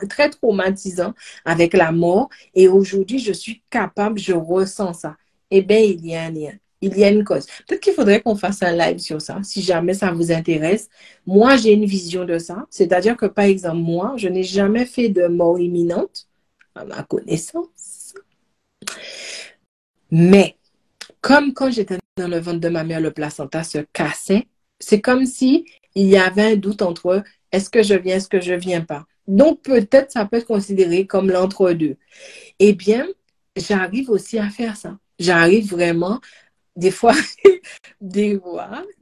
très traumatisant avec la mort. Et aujourd'hui, je suis capable, je ressens ça. Eh bien, il y a un lien. Il y a une cause. Peut-être qu'il faudrait qu'on fasse un live sur ça, si jamais ça vous intéresse. Moi, j'ai une vision de ça. C'est-à-dire que, par exemple, moi, je n'ai jamais fait de mort imminente, à ma connaissance. Mais, comme quand j'étais dans le ventre de ma mère, le placenta se cassait, c'est comme si il y avait un doute entre est-ce que je viens, est-ce que je viens pas. Donc, peut-être ça peut être considéré comme l'entre-deux. Eh bien, j'arrive aussi à faire ça. J'arrive vraiment, des fois,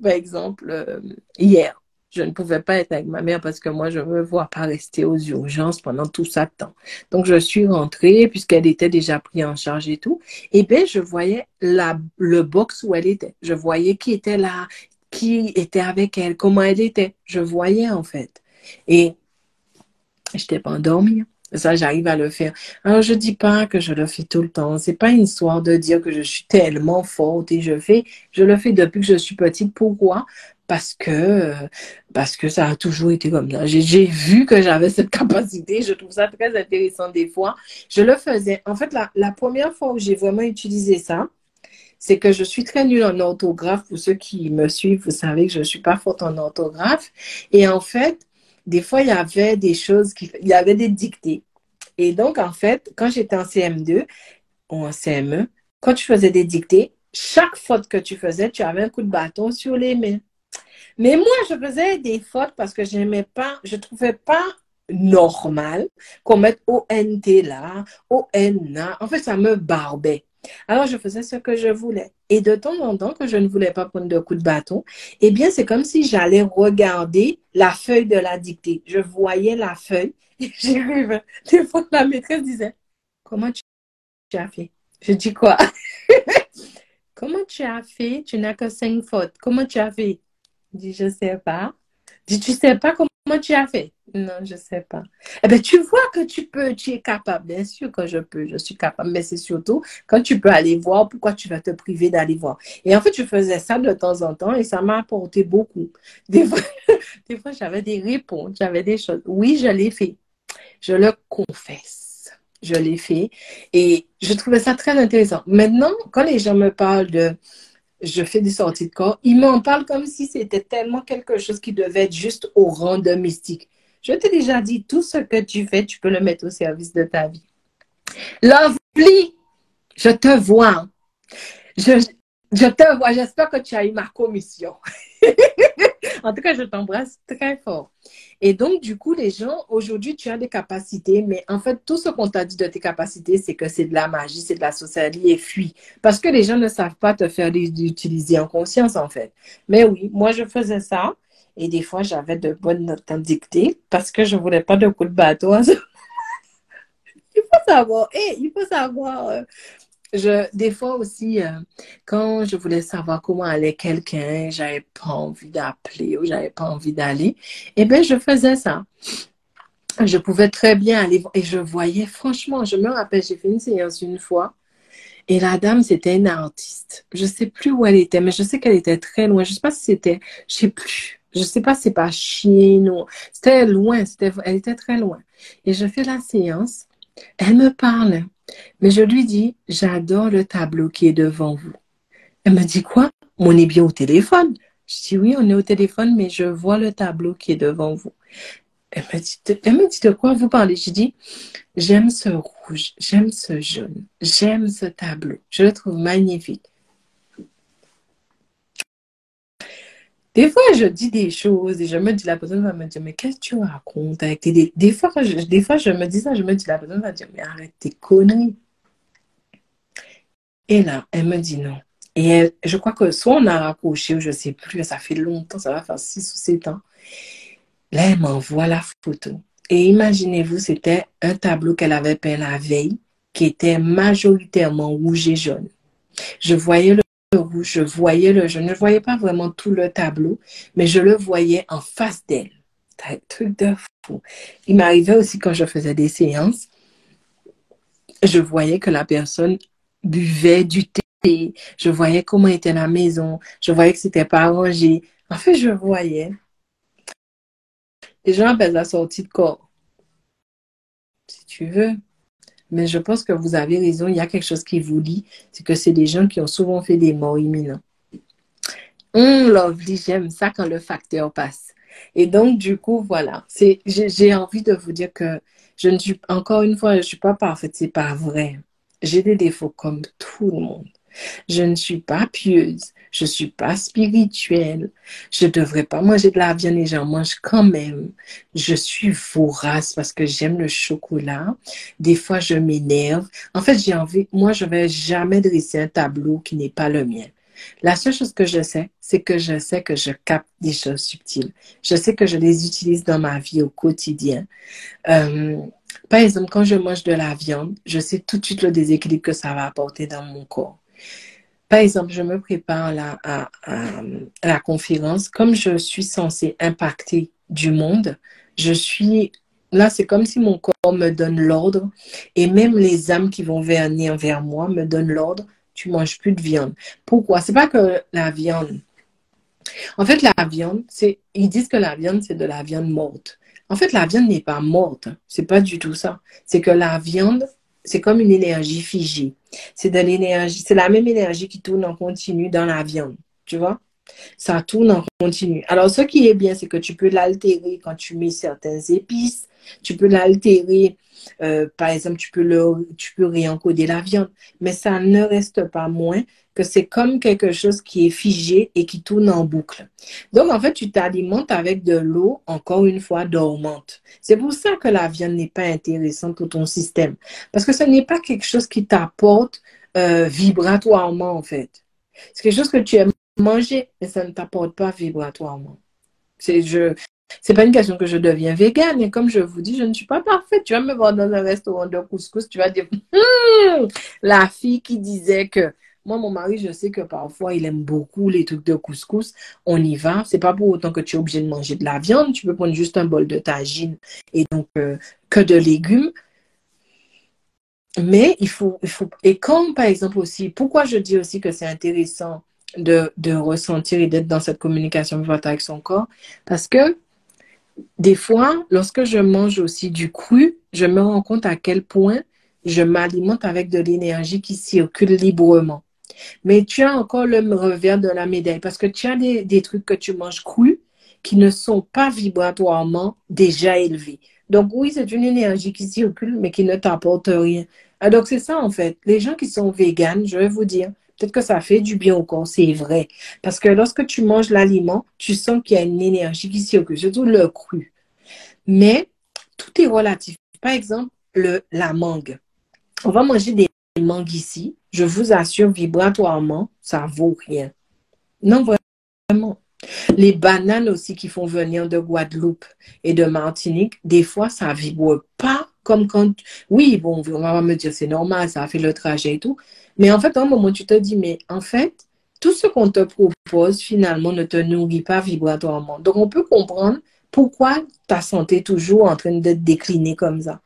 par exemple, hier, je ne pouvais pas être avec ma mère parce que moi, je ne me vois pas rester aux urgences pendant tout ça de temps. Donc, je suis rentrée, puisqu'elle était déjà prise en charge et tout. Et bien, je voyais le box où elle était. Je voyais qui était là, qui était avec elle, comment elle était. Je voyais, en fait. Et je n'étais pas endormie. Ça, j'arrive à le faire. Alors, je dis pas que je le fais tout le temps. C'est pas une histoire de dire que je suis tellement forte et je le fais depuis que je suis petite. Pourquoi? Parce que ça a toujours été comme ça. J'ai vu que j'avais cette capacité. Je trouve ça très intéressant des fois. Je le faisais. En fait, la première fois où j'ai vraiment utilisé ça, c'est que je suis très nulle en orthographe. Pour ceux qui me suivent, vous savez que je ne suis pas forte en orthographe. Et en fait, des fois, il y avait des choses il y avait des dictées. Et donc, en fait, quand j'étais en CM2 ou en CME, quand tu faisais des dictées, chaque faute que tu faisais, tu avais un coup de bâton sur les mains. Mais moi, je faisais des fautes parce que je trouvais pas normal qu'on mette ONT là, ON là. En fait, ça me barbait. Alors, je faisais ce que je voulais. Et de temps en temps, que je ne voulais pas prendre de coup de bâton, eh bien, c'est comme si j'allais regarder la feuille de la dictée. Je voyais la feuille et j'arrivais. Des fois, la maîtresse disait, comment tu as fait? Je dis quoi? Comment tu as fait? Tu n'as que 5 fautes. Comment tu as fait? Je dis, je sais pas. Je dis, tu sais pas comment tu as fait? Non, je sais pas. Eh bien, tu vois que tu es capable. Bien sûr que je peux, je suis capable. Mais c'est surtout quand tu peux aller voir, pourquoi tu vas te priver d'aller voir. Et en fait, je faisais ça de temps en temps et ça m'a apporté beaucoup. Des fois, des fois j'avais des réponses, j'avais des choses. Oui, je l'ai fait. Je le confesse. Je l'ai fait. Et je trouvais ça très intéressant. Maintenant, quand les gens me parlent de je fais des sorties de corps, ils m'en parlent comme si c'était tellement quelque chose qui devait être juste au rang de mystique. Je t'ai déjà dit, tout ce que tu fais, tu peux le mettre au service de ta vie. Lovely, je te vois. Je, je te vois. J'espère que tu as eu ma commission. En tout cas, je t'embrasse très fort. Et donc, du coup, les gens, aujourd'hui, tu as des capacités, mais en fait, tout ce qu'on t'a dit de tes capacités, c'est que c'est de la magie, c'est de la sorcellerie et fuis. Parce que les gens ne savent pas te faire utiliser en conscience, en fait. Mais oui, moi, je faisais ça. Et des fois, j'avais de bonnes notes en dictée parce que je ne voulais pas de coups de bateau. Il faut savoir, il faut savoir des fois aussi, quand je voulais savoir comment allait quelqu'un, j'avais pas envie d'appeler ou j'avais pas envie d'aller, eh bien, je faisais ça. Je pouvais très bien aller et je voyais, franchement, je me rappelle, j'ai fait une séance une fois et la dame, c'était une artiste. Je sais plus où elle était, mais je sais qu'elle était très loin. Je sais pas si c'était, je sais plus. Je sais pas si c'est pas Chine ou, c'était loin, elle était très loin. Et je fais la séance, elle me parle. Mais je lui dis, j'adore le tableau qui est devant vous. Elle me dit quoi? On est bien au téléphone. Je dis oui, on est au téléphone, mais je vois le tableau qui est devant vous. Elle me dit de quoi vous parlez? Je dis, j'aime ce rouge, j'aime ce jaune, j'aime ce tableau. Je le trouve magnifique. Des fois, je dis des choses et je me dis, la personne va me dire, mais qu'est-ce que tu racontes avec des fois, je me dis ça, je me dis, la personne va dire, mais arrête tes conneries. Et là, elle me dit non. Et je crois que soit on a raccroché ou je ne sais plus, ça fait longtemps, ça va faire 6 ou 7 ans. Là, elle m'envoie la photo. Et imaginez-vous, c'était un tableau qu'elle avait peint la veille qui était majoritairement rouge et jaune. Je voyais le rouge, je voyais le jaune. Je ne voyais pas vraiment tout le tableau, mais je le voyais en face d'elle. C'est un truc de fou. Il m'arrivait aussi quand je faisais des séances, je voyais que la personne buvait du thé. Je voyais comment était la maison. Je voyais que c'était pas arrangé. En fait, je voyais. Les gens appellent ça sortie de corps, si tu veux. Mais je pense que vous avez raison. Il y a quelque chose qui vous lie. C'est que c'est des gens qui ont souvent fait des morts imminents. Lovely, j'aime ça quand le facteur passe. Et donc, du coup, voilà. J'ai envie de vous dire que je ne suis, encore une fois, je ne suis pas parfaite. C'est pas vrai. J'ai des défauts comme tout le monde. Je ne suis pas pieuse. Je ne suis pas spirituelle. Je ne devrais pas manger de la viande et j'en mange quand même. Je suis vorace parce que j'aime le chocolat. Des fois, je m'énerve. En fait, j'ai envie, moi, je ne vais jamais dresser un tableau qui n'est pas le mien. La seule chose que je sais, c'est que je sais que je capte des choses subtiles. Je sais que je les utilise dans ma vie au quotidien. Euh, Par exemple, quand je mange de la viande, je sais tout de suite le déséquilibre que ça va apporter dans mon corps. Par exemple, je me prépare là à la conférence. Comme je suis censée impacter du monde, je suis là, c'est comme si mon corps me donne l'ordre et même les âmes qui vont venir vers moi me donnent l'ordre. Tu manges plus de viande. Pourquoi? C'est pas que la viande. En fait, la viande, ils disent que la viande, c'est de la viande morte. En fait, la viande n'est pas morte. C'est pas du tout ça. C'est que la viande, c'est comme une énergie figée. C'est de l'énergie, c'est la même énergie qui tourne en continu dans la viande. Tu vois? Ça tourne en continu. Alors, ce qui est bien, c'est que tu peux l'altérer quand tu mets certaines épices. Tu peux l'altérer. Par exemple, tu peux réencoder la viande. Mais ça ne reste pas moins que c'est comme quelque chose qui est figé et qui tourne en boucle. Donc, en fait, tu t'alimentes avec de l'eau, encore une fois, dormante. C'est pour ça que la viande n'est pas intéressante pour ton système. Parce que ce n'est pas quelque chose qui t'apporte vibratoirement, en fait. C'est quelque chose que tu aimes manger, mais ça ne t'apporte pas vibratoirement. C'est pas une question que je deviens végane, et comme je vous dis, je ne suis pas parfaite. Tu vas me voir dans un restaurant de couscous, tu vas dire, la fille qui disait que, moi, mon mari, je sais que parfois, il aime beaucoup les trucs de couscous. On y va. C'est pas pour autant que tu es obligé de manger de la viande. Tu peux prendre juste un bol de tagine et donc que de légumes. Mais et quand, par exemple aussi, pourquoi je dis aussi que c'est intéressant de ressentir et d'être dans cette communication vivante avec son corps, parce que des fois, lorsque je mange aussi du cru, je me rends compte à quel point je m'alimente avec de l'énergie qui circule librement. Mais tu as encore le revers de la médaille, parce que tu as des trucs que tu manges crus qui ne sont pas vibratoirement déjà élevés. Donc oui, c'est une énergie qui circule, mais qui ne t'apporte rien. Ah, donc c'est ça en fait. Les gens qui sont véganes, je vais vous dire, peut-être que ça fait du bien au corps, c'est vrai. Parce que lorsque tu manges l'aliment, tu sens qu'il y a une énergie qui circule, surtout le cru. Mais tout est relatif. Par exemple, la mangue. On va manger des mangues ici. Je vous assure, vibratoirement, ça vaut rien. Non, vraiment. Les bananes aussi qui font venir de Guadeloupe et de Martinique, des fois, ça vibre pas comme quand... Oui, bon, on va me dire, c'est normal, ça a fait le trajet et tout. Mais en fait, à un moment, tu te dis, mais en fait, tout ce qu'on te propose, finalement, ne te nourrit pas vibratoirement. Donc, on peut comprendre pourquoi ta santé est toujours en train d'être déclinée comme ça.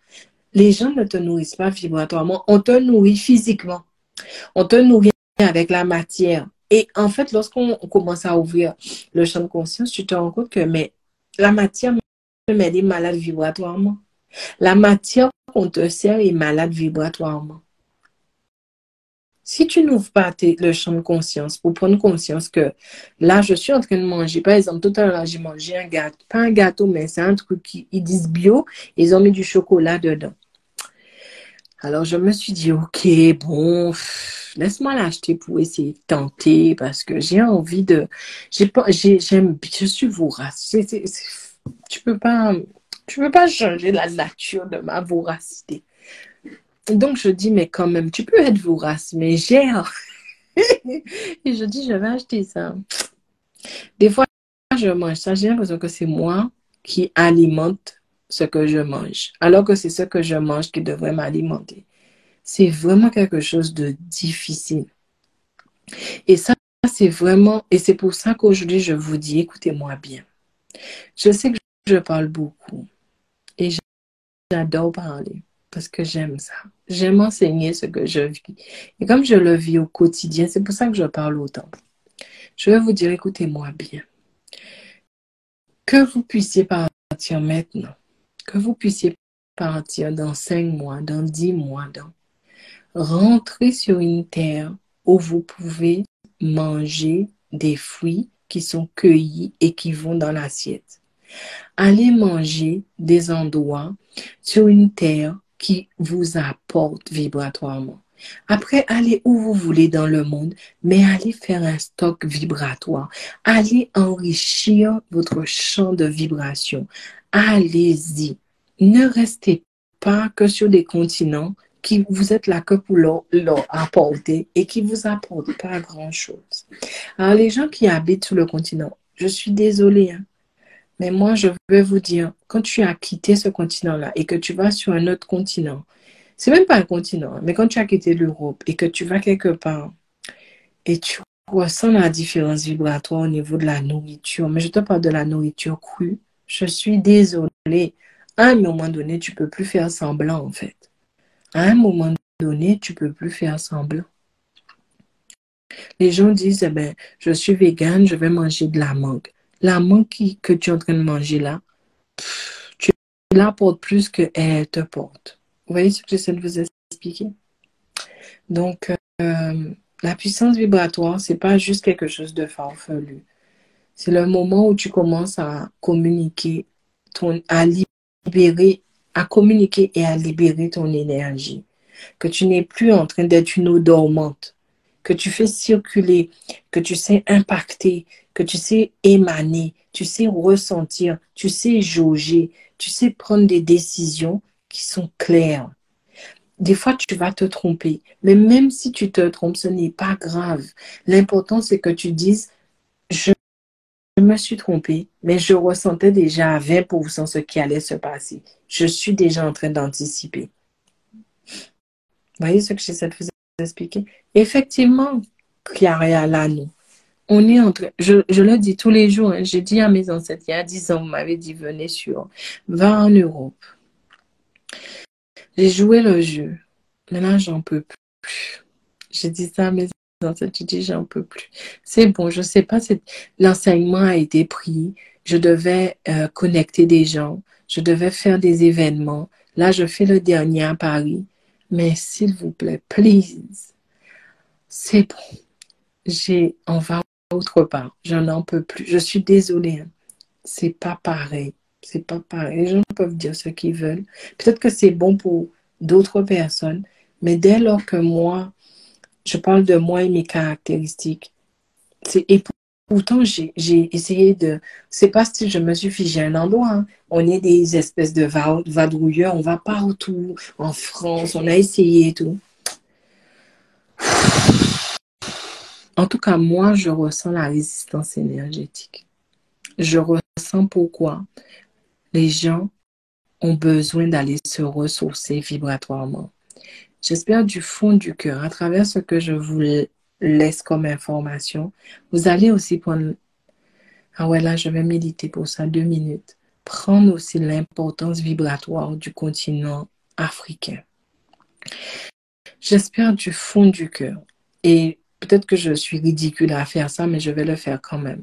Les gens ne te nourrissent pas vibratoirement, on te nourrit physiquement. On te nourrit avec la matière. Et en fait, lorsqu'on commence à ouvrir le champ de conscience, tu te rends compte que mais, la matière même elle est malade vibratoirement. La matière qu'on te sert est malade vibratoirement. Si tu n'ouvres pas le champ de conscience pour prendre conscience que là, je suis en train de manger, par exemple, tout à l'heure, j'ai mangé un gâteau, pas un gâteau, mais c'est un truc ils disent bio, ils ont mis du chocolat dedans. Alors, je me suis dit, OK, bon, laisse-moi l'acheter pour essayer de tenter parce que j'ai envie de... Je suis vorace. Tu peux pas changer la nature de ma voracité. Donc, je dis, mais quand même, tu peux être vorace, mais gère. Et je dis, je vais acheter ça. Des fois, je mange ça, j'ai l'impression que c'est moi qui alimente ce que je mange, alors que c'est ce que je mange qui devrait m'alimenter. C'est vraiment quelque chose de difficile. Et ça, c'est vraiment, et c'est pour ça qu'aujourd'hui, je vous dis, écoutez-moi bien. Je sais que je parle beaucoup et j'adore parler parce que j'aime ça. J'aime enseigner ce que je vis. Et comme je le vis au quotidien, c'est pour ça que je parle autant. Je vais vous dire, écoutez-moi bien. Que vous puissiez partir maintenant, que vous puissiez partir dans 5 mois, dans 10 mois, rentrer sur une terre où vous pouvez manger des fruits qui sont cueillis et qui vont dans l'assiette. Allez manger des endroits sur une terre qui vous apporte vibratoirement. Après, allez où vous voulez dans le monde, mais allez faire un stock vibratoire. Allez enrichir votre champ de vibration. Allez-y. Ne restez pas que sur des continents qui vous êtes là que pour leur apporter et qui vous apportent pas grand-chose. Alors, les gens qui habitent sur le continent, je suis désolée, hein, mais moi, je veux vous dire, quand tu as quitté ce continent-là et que tu vas sur un autre continent, c'est même pas un continent, mais quand tu as quitté l'Europe et que tu vas quelque part et tu ressens la différence vibratoire au niveau de la nourriture, mais je te parle de la nourriture crue, je suis désolée. À un moment donné, tu peux plus faire semblant, en fait. À un moment donné, tu peux plus faire semblant. Les gens disent, eh ben, je suis végane, je vais manger de la mangue. La mangue que tu es en train de manger là, tu la portes plus qu'elle te porte. Vous voyez ce que j'essaie de vous expliquer? Donc, la puissance vibratoire, c'est pas juste quelque chose de farfelu. C'est le moment où tu commences à communiquer, à communiquer et à libérer ton énergie. Que tu n'es plus en train d'être une eau dormante, que tu fais circuler, que tu sais impacter, que tu sais émaner, tu sais ressentir, tu sais jauger, tu sais prendre des décisions qui sont claires. Des fois, tu vas te tromper, mais même si tu te trompes, ce n'est pas grave. L'important, c'est que tu dises, je me suis trompée, mais je ressentais déjà à 20% ce qui allait se passer. Je suis déjà en train d'anticiper. Vous voyez ce que j'essaie de vous expliquer? Effectivement, Claria Lano, on est en train, je le dis tous les jours, hein, j'ai dit à mes ancêtres, il y a 10 ans, vous m'avez dit, va en Europe. J'ai joué le jeu. Maintenant, j'en peux plus. J'ai dit ça à mes ancêtres, j'ai dit, j'en peux plus. C'est bon, je sais pas, l'enseignement a été pris, je devais connecter des gens, je devais faire des événements. Là, je fais le dernier à Paris. Mais s'il vous plaît, please, c'est bon. On va autre part. Je n'en peux plus. Je suis désolée. Hein. C'est pas pareil. C'est pas pareil. Les gens peuvent dire ce qu'ils veulent. Peut-être que c'est bon pour d'autres personnes. Mais dès lors que moi, je parle de moi et mes caractéristiques, et pourtant, j'ai essayé de... C'est pas si je me suis figé à un endroit. Hein. On est des espèces de vadrouilleurs. On va partout. En France, on a essayé et tout. En tout cas, moi, je ressens la résistance énergétique. Je ressens pourquoi les gens ont besoin d'aller se ressourcer vibratoirement. J'espère du fond du cœur, à travers ce que je vous laisse comme information, vous allez aussi prendre... Ah ouais, là, je vais méditer pour ça 2 minutes. Prendre aussi l'importance vibratoire du continent africain. J'espère du fond du cœur. Et peut-être que je suis ridicule à faire ça, mais je vais le faire quand même.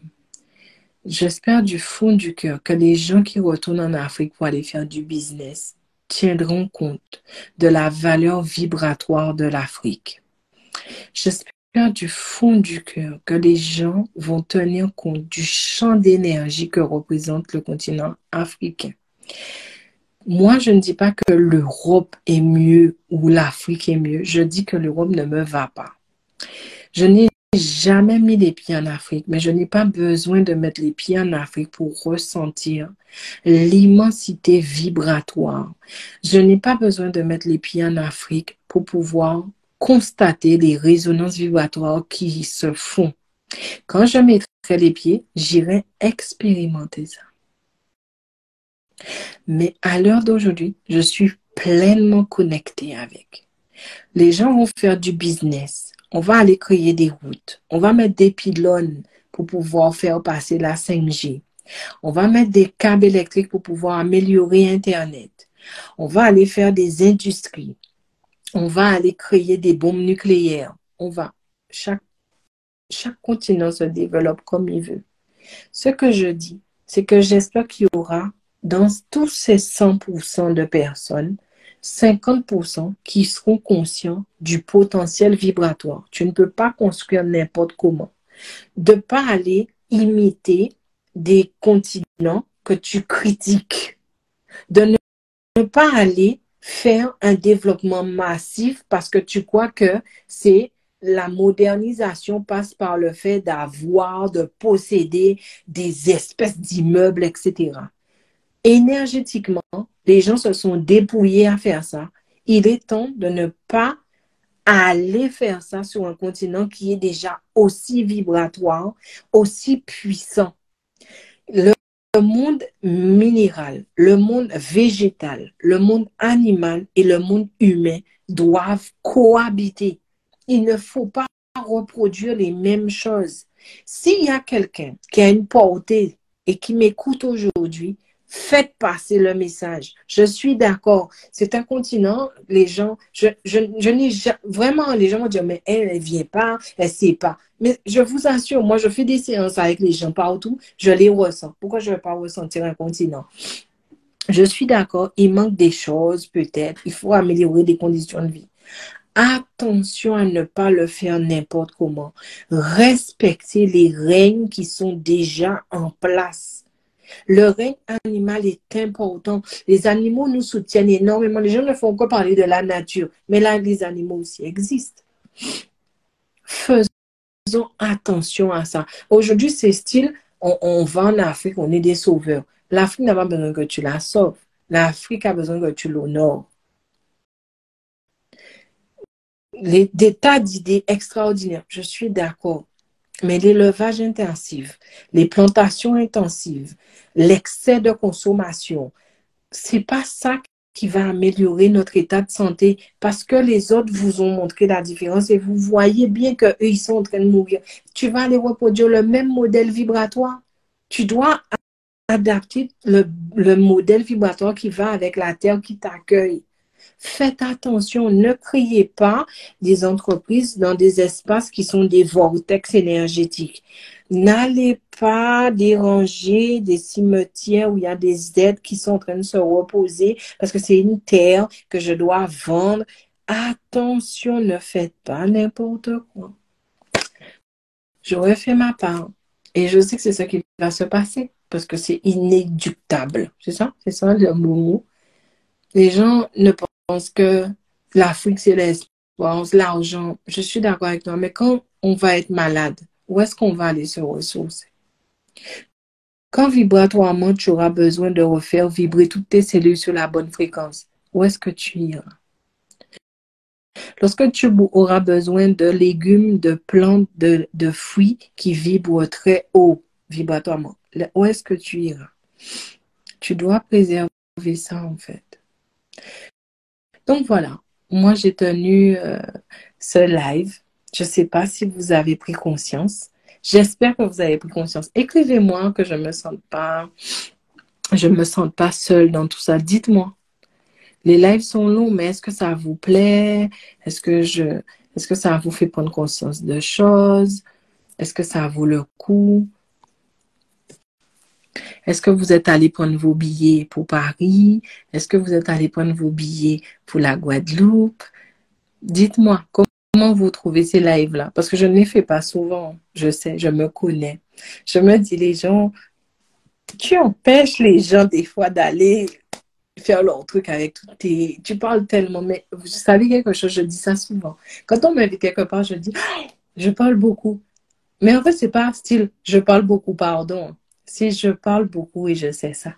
J'espère du fond du cœur que les gens qui retournent en Afrique pour aller faire du business tiendront compte de la valeur vibratoire de l'Afrique. J'espère du fond du cœur que les gens vont tenir compte du champ d'énergie que représente le continent africain. Moi, je ne dis pas que l'Europe est mieux ou l'Afrique est mieux. Je dis que l'Europe ne me va pas. Je n'ai jamais mis les pieds en Afrique, mais je n'ai pas besoin de mettre les pieds en Afrique pour ressentir l'immensité vibratoire. Je n'ai pas besoin de mettre les pieds en Afrique pour pouvoir constater les résonances vibratoires qui se font. Quand je mettrai les pieds, j'irai expérimenter ça. Mais à l'heure d'aujourd'hui, je suis pleinement connectée avec. Les gens vont faire du business. On va aller créer des routes. On va mettre des pylônes pour pouvoir faire passer la 5G. On va mettre des câbles électriques pour pouvoir améliorer Internet. On va aller faire des industries. On va aller créer des bombes nucléaires. Chaque continent se développe comme il veut. Ce que je dis, c'est que j'espère qu'il y aura dans tous ces 100% de personnes, 50% qui seront conscients du potentiel vibratoire. Tu ne peux pas construire n'importe comment. De ne pas aller imiter des continents que tu critiques. De ne pas aller faire un développement massif parce que tu crois que c'est la modernisation passe par le fait d'avoir, de posséder des espèces d'immeubles, etc. Énergétiquement, les gens se sont dépouillés à faire ça Il est temps de ne pas aller faire ça sur un continent qui est déjà aussi vibratoire, aussi puissant. Le monde minéral, le monde végétal, le monde animal et le monde humain doivent cohabiter. Il ne faut pas reproduire les mêmes choses. S'il y a quelqu'un qui a une portée et qui m'écoute aujourd'hui, faites passer le message. Je suis d'accord. C'est un continent, les gens, je n'ai vraiment, les gens vont dire, mais elle ne vient pas, elle ne sait pas. Mais je vous assure, moi, je fais des séances avec les gens partout, je les ressens. Pourquoi je ne vais pas ressentir un continent? Je suis d'accord, il manque des choses, peut-être. Il faut améliorer des conditions de vie. Attention à ne pas le faire n'importe comment. Respectez les règnes qui sont déjà en place. Le règne animal est important. Les animaux nous soutiennent énormément. Les gens ne font que parler de la nature, mais là, les animaux aussi existent. Faisons attention à ça. Aujourd'hui, c'est style, on va en Afrique, on est des sauveurs. L'Afrique n'a pas besoin que tu la sauves. L'Afrique a besoin que tu l'honores. Des tas d'idées extraordinaires, je suis d'accord. Mais l'élevage intensif, les plantations intensives, l'excès de consommation, c'est pas ça qui va améliorer notre état de santé parce que les autres vous ont montré la différence et vous voyez bien qu'eux, ils sont en train de mourir. Tu vas aller reproduire le même modèle vibratoire. Tu dois adapter le modèle vibratoire qui va avec la terre qui t'accueille. Faites attention, ne créez pas des entreprises dans des espaces qui sont des vortex énergétiques. N'allez pas déranger des cimetières où il y a des êtres qui sont en train de se reposer parce que c'est une terre que je dois vendre. Attention, ne faites pas n'importe quoi. J'aurais fait ma part. Et je sais que c'est ça qui va se passer parce que c'est inéductable. C'est ça? C'est ça le mot. Les gens ne pensent que l'Afrique, c'est l'espoir, l'argent. Je suis d'accord avec toi, mais quand on va être malade, où est-ce qu'on va aller se ressourcer? Quand vibratoirement, tu auras besoin de refaire vibrer toutes tes cellules sur la bonne fréquence, où est-ce que tu iras? Lorsque tu auras besoin de légumes, de plantes, de fruits qui vibrent très haut vibratoirement, où est-ce que tu iras? Tu dois préserver ça, en fait. Donc voilà, moi j'ai tenu ce live. Je ne sais pas si vous avez pris conscience. J'espère que vous avez pris conscience. Écrivez-moi que je me sente pas seule dans tout ça. Dites-moi. Les lives sont longs, mais est-ce que ça vous plaît? Est-ce que ça vous fait prendre conscience de choses? Est-ce que ça vaut le coup? Est-ce que vous êtes allé prendre vos billets pour Paris? Est-ce que vous êtes allé prendre vos billets pour la Guadeloupe? Dites-moi, comment vous trouvez ces lives-là? Parce que je ne les fais pas souvent. Je sais, je me connais. Je me dis, les gens, tu empêches les gens des fois d'aller faire leur truc avec tout tes... Tu parles tellement, mais vous savez quelque chose, je dis ça souvent. Quand on m'invite quelque part, je dis, ah, je parle beaucoup. Mais en fait, c'est pas style, je parle beaucoup, pardon. Si je parle beaucoup et je sais ça.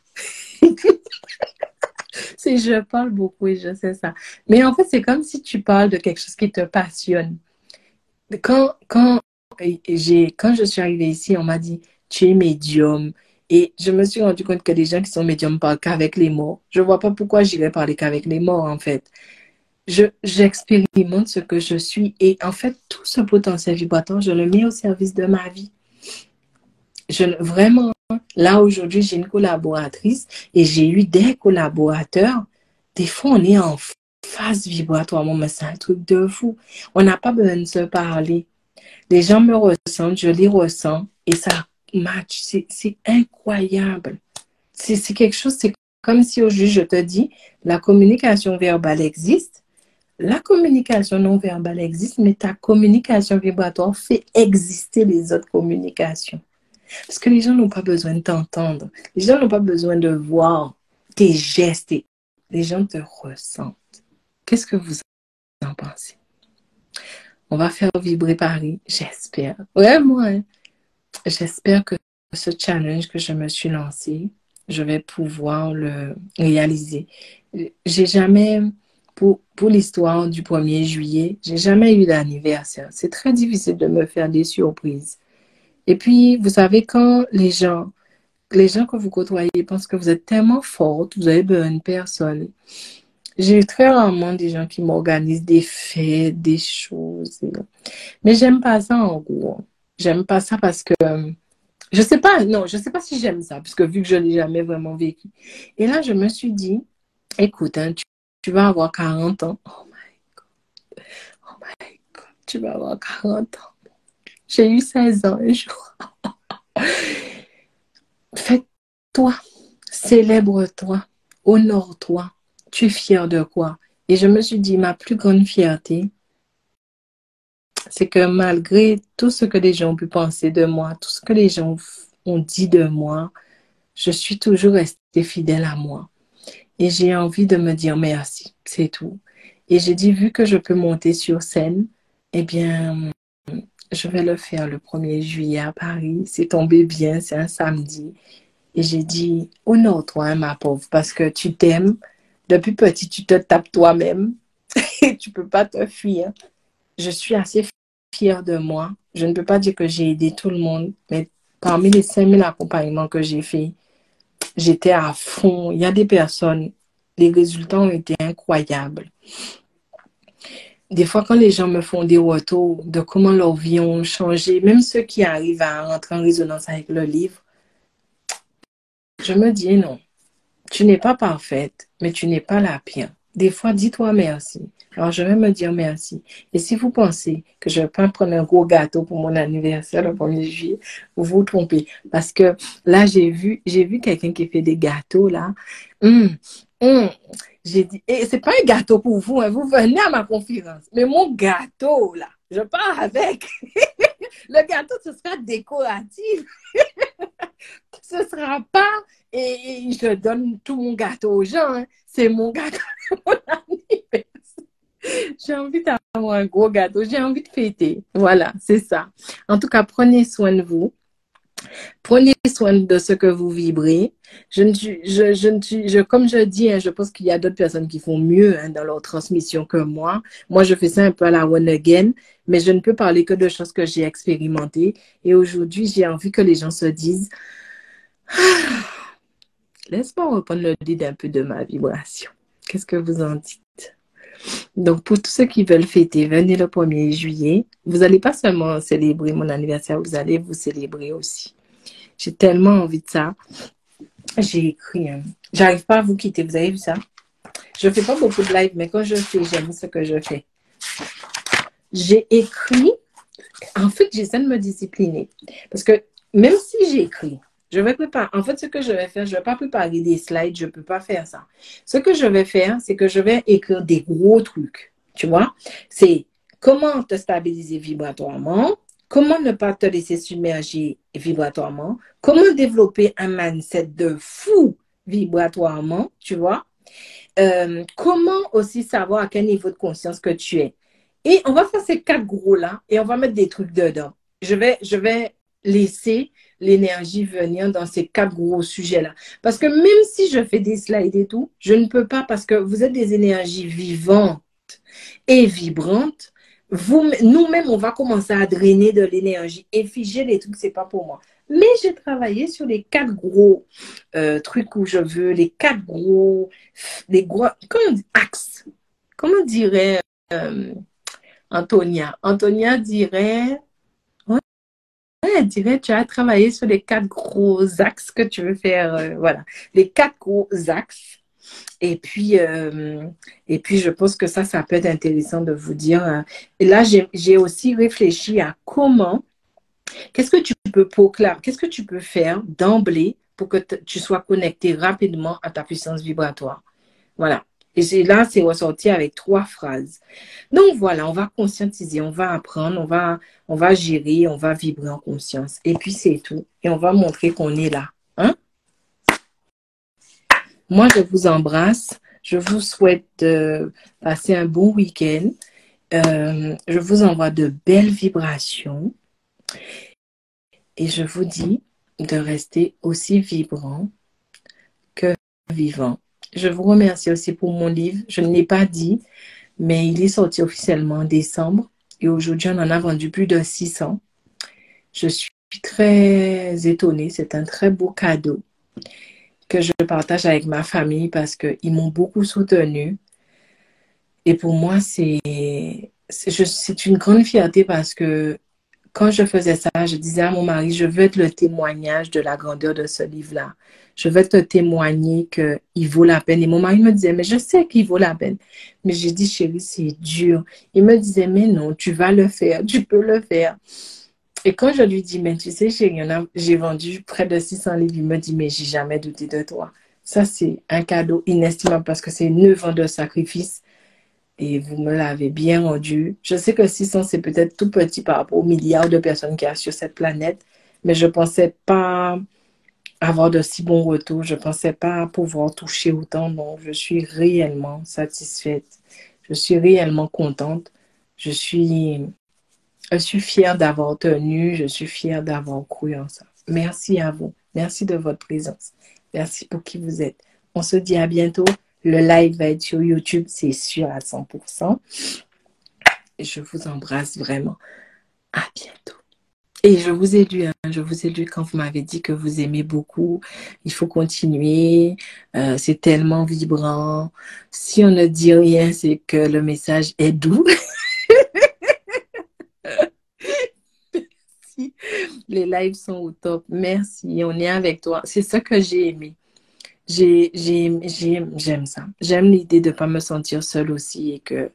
Si je parle beaucoup et je sais ça. Mais en fait, c'est comme si tu parles de quelque chose qui te passionne. Quand je suis arrivée ici, on m'a dit, tu es médium. Et je me suis rendu compte que les gens qui sont médiums parlent qu'avec les morts. Je vois pas pourquoi j'irais parler qu'avec les morts, en fait. J'expérimente ce que je suis. Et en fait, tout ce potentiel vibratoire, je le mets au service de ma vie. Vraiment, là, aujourd'hui, j'ai une collaboratrice et j'ai eu des collaborateurs. Des fois, on est en phase vibratoirement, mais c'est un truc de fou. On n'a pas besoin de se parler. Les gens me ressentent, je les ressens et ça match. C'est incroyable. C'est quelque chose, c'est comme si aujourd'hui je te dis, la communication verbale existe, la communication non verbale existe, mais ta communication vibratoire fait exister les autres communications. Parce que les gens n'ont pas besoin de t'entendre. Les gens n'ont pas besoin de voir tes gestes. Les gens te ressentent. Qu'est-ce que vous en pensez? On va faire vibrer Paris, j'espère. Vraiment, hein? J'espère que ce challenge que je me suis lancé, je vais pouvoir le réaliser. J'ai jamais pour l'histoire du 1er juillet, j'ai jamais eu d'anniversaire. C'est très difficile de me faire des surprises. Et puis, vous savez, quand les gens que vous côtoyez pensent que vous êtes tellement forte, vous avez besoin de personne. J'ai très rarement des gens qui m'organisent des fêtes, des choses. Mais j'aime pas ça en gros. J'aime pas ça parce que je sais pas, non, je sais pas si j'aime ça, parce que vu que je l'ai jamais vraiment vécu. Et là, je me suis dit, écoute, hein, tu vas avoir 40 ans. Oh my God, tu vas avoir 40 ans. J'ai eu 16 ans un jour. Fais-toi, célèbre-toi, honore-toi. Tu es fier de quoi? Et je me suis dit, ma plus grande fierté, c'est que malgré tout ce que les gens ont pu penser de moi, tout ce que les gens ont dit de moi, je suis toujours restée fidèle à moi. Et j'ai envie de me dire merci, c'est tout. Et j'ai dit, vu que je peux monter sur scène, eh bien, je vais le faire le 1er juillet à Paris. C'est tombé bien, c'est un samedi. Et j'ai dit, honore-toi, hein, ma pauvre, parce que tu t'aimes. Depuis petit, tu te tapes toi-même et tu peux pas te fuir. Je suis assez fière de moi. Je ne peux pas dire que j'ai aidé tout le monde, mais parmi les 5000 accompagnements que j'ai faits, j'étais à fond. Il y a des personnes, les résultats ont été incroyables. Des fois, quand les gens me font des retours de comment leur vie ont changé, même ceux qui arrivent à rentrer en résonance avec le livre, je me dis non, tu n'es pas parfaite, mais tu n'es pas la pire. Des fois, dis-toi merci. Alors, je vais me dire merci. Et si vous pensez que je vais pas prendre un gros gâteau pour mon anniversaire le 1er juillet, vous vous trompez. Parce que là, j'ai vu quelqu'un qui fait des gâteaux, là. Hum, hum. J'ai dit, et c'est pas un gâteau pour vous, hein. Vous venez à ma conférence. Mais mon gâteau, là, je pars avec. Le gâteau, ce sera décoratif. Ce sera pas, et je donne tout mon gâteau aux gens, hein. C'est mon gâteau de mon anniversaire. J'ai envie d'avoir un gros gâteau, j'ai envie de fêter. Voilà, c'est ça. En tout cas, prenez soin de vous. Prenez soin de ce que vous vibrez. Comme je dis, hein, je pense qu'il y a d'autres personnes qui font mieux, hein, dans leur transmission que moi. Moi, je fais ça un peu à la one again, mais je ne peux parler que de choses que j'ai expérimentées. Et aujourd'hui, j'ai envie que les gens se disent, laisse-moi reprendre le lead un peu de ma vibration. Qu'est-ce que vous en dites? Donc, pour tous ceux qui veulent fêter, venez le 1er juillet. Vous n'allez pas seulement célébrer mon anniversaire, vous allez vous célébrer aussi. J'ai tellement envie de ça. J'ai écrit, hein. J'arrive pas à vous quitter, vous avez vu ça? Je fais pas beaucoup de live, mais quand je fais, j'aime ce que je fais. J'ai écrit, en fait, j'essaie de me discipliner. Parce que même si j'écris, je vais préparer. En fait, ce que je vais faire, je ne vais pas préparer des slides, je ne peux pas faire ça. Ce que je vais faire, c'est que je vais écrire des gros trucs. Tu vois? C'est comment te stabiliser vibratoirement, comment ne pas te laisser submerger vibratoirement, comment développer un mindset de fou vibratoirement, tu vois? Comment aussi savoir à quel niveau de conscience que tu es. Et on va faire ces 4 gros-là et on va mettre des trucs dedans. Je vais laisser l'énergie venir dans ces 4 gros sujets-là. Parce que même si je fais des slides et tout, je ne peux pas parce que vous êtes des énergies vivantes et vibrantes. Nous-mêmes, on va commencer à drainer de l'énergie et figer les trucs, c'est pas pour moi. Mais j'ai travaillé sur les 4 gros trucs où je veux, les 4 gros, comment on dit, axes. Comment dirait Antonia? Antonia dirait, ouais, elle dirait, tu as travaillé sur les 4 gros axes que tu veux faire, voilà, les 4 gros axes. Et puis, je pense que ça peut être intéressant de vous dire. Et là, j'ai aussi réfléchi à qu'est-ce que tu peux proclamer, qu'est-ce que tu peux faire d'emblée pour que tu sois connecté rapidement à ta puissance vibratoire. Voilà. Et là, c'est ressorti avec 3 phrases. Donc voilà, on va conscientiser, on va apprendre, on va gérer, on va vibrer en conscience. Et puis c'est tout. Et on va montrer qu'on est là. Hein? Moi, je vous embrasse. Je vous souhaite de passer un bon week-end. Je vous envoie de belles vibrations. Et je vous dis de rester aussi vibrant que vivant. Je vous remercie aussi pour mon livre. Je ne l'ai pas dit, mais il est sorti officiellement en décembre. Et aujourd'hui, on en a vendu plus de 600. Je suis très étonnée. C'est un très beau cadeau que je partage avec ma famille parce qu'ils m'ont beaucoup soutenue. Et pour moi, c'est une grande fierté parce que quand je faisais ça, je disais à mon mari, je veux être le témoignage de la grandeur de ce livre-là. Je veux te témoigner qu'il vaut la peine. Et mon mari me disait, mais je sais qu'il vaut la peine. Mais j'ai dit, chérie, c'est dur. Il me disait, mais non, tu vas le faire, tu peux le faire. Et quand je lui dis, mais tu sais, chérie, j'ai vendu près de 600 livres, il me dit, mais j'ai jamais douté de toi. Ça, c'est un cadeau inestimable parce que c'est 9 ans de sacrifice et vous me l'avez bien rendu. Je sais que 600, c'est peut-être tout petit par rapport aux milliards de personnes qu'il y a sur cette planète, mais je ne pensais pas avoir de si bons retours. Je ne pensais pas pouvoir toucher autant. Donc, je suis réellement satisfaite. Je suis réellement contente. Je suis fière d'avoir tenu. Je suis fière d'avoir cru en ça. Merci à vous. Merci de votre présence. Merci pour qui vous êtes. On se dit à bientôt. Le live va être sur YouTube, c'est sûr à 100%. Je vous embrasse vraiment. À bientôt. Et je vous ai lu, je vous ai lu quand vous m'avez dit que vous aimez beaucoup. Il faut continuer. C'est tellement vibrant. Si on ne dit rien, c'est que le message est doux. Merci. Les lives sont au top. Merci. On est avec toi. C'est ça que j'ai aimé. J'aime ça. J'aime l'idée de ne pas me sentir seule aussi et que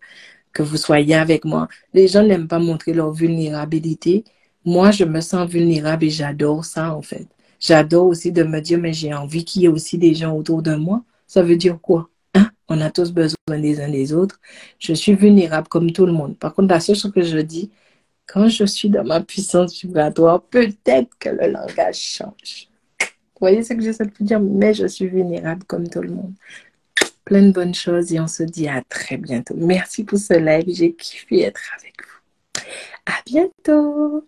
vous soyez avec moi. Les gens n'aiment pas montrer leur vulnérabilité. Moi, je me sens vulnérable et j'adore ça, en fait. J'adore aussi de me dire, mais j'ai envie qu'il y ait aussi des gens autour de moi. Ça veut dire quoi? Hein? On a tous besoin des uns des autres. Je suis vulnérable comme tout le monde. Par contre, la seule chose que je dis, quand je suis dans ma puissance vibratoire, peut-être que le langage change. Vous voyez ce que j'essaie de vous dire? Mais je suis vulnérable comme tout le monde. Plein de bonnes choses et on se dit à très bientôt. Merci pour ce live. J'ai kiffé être avec vous. À bientôt.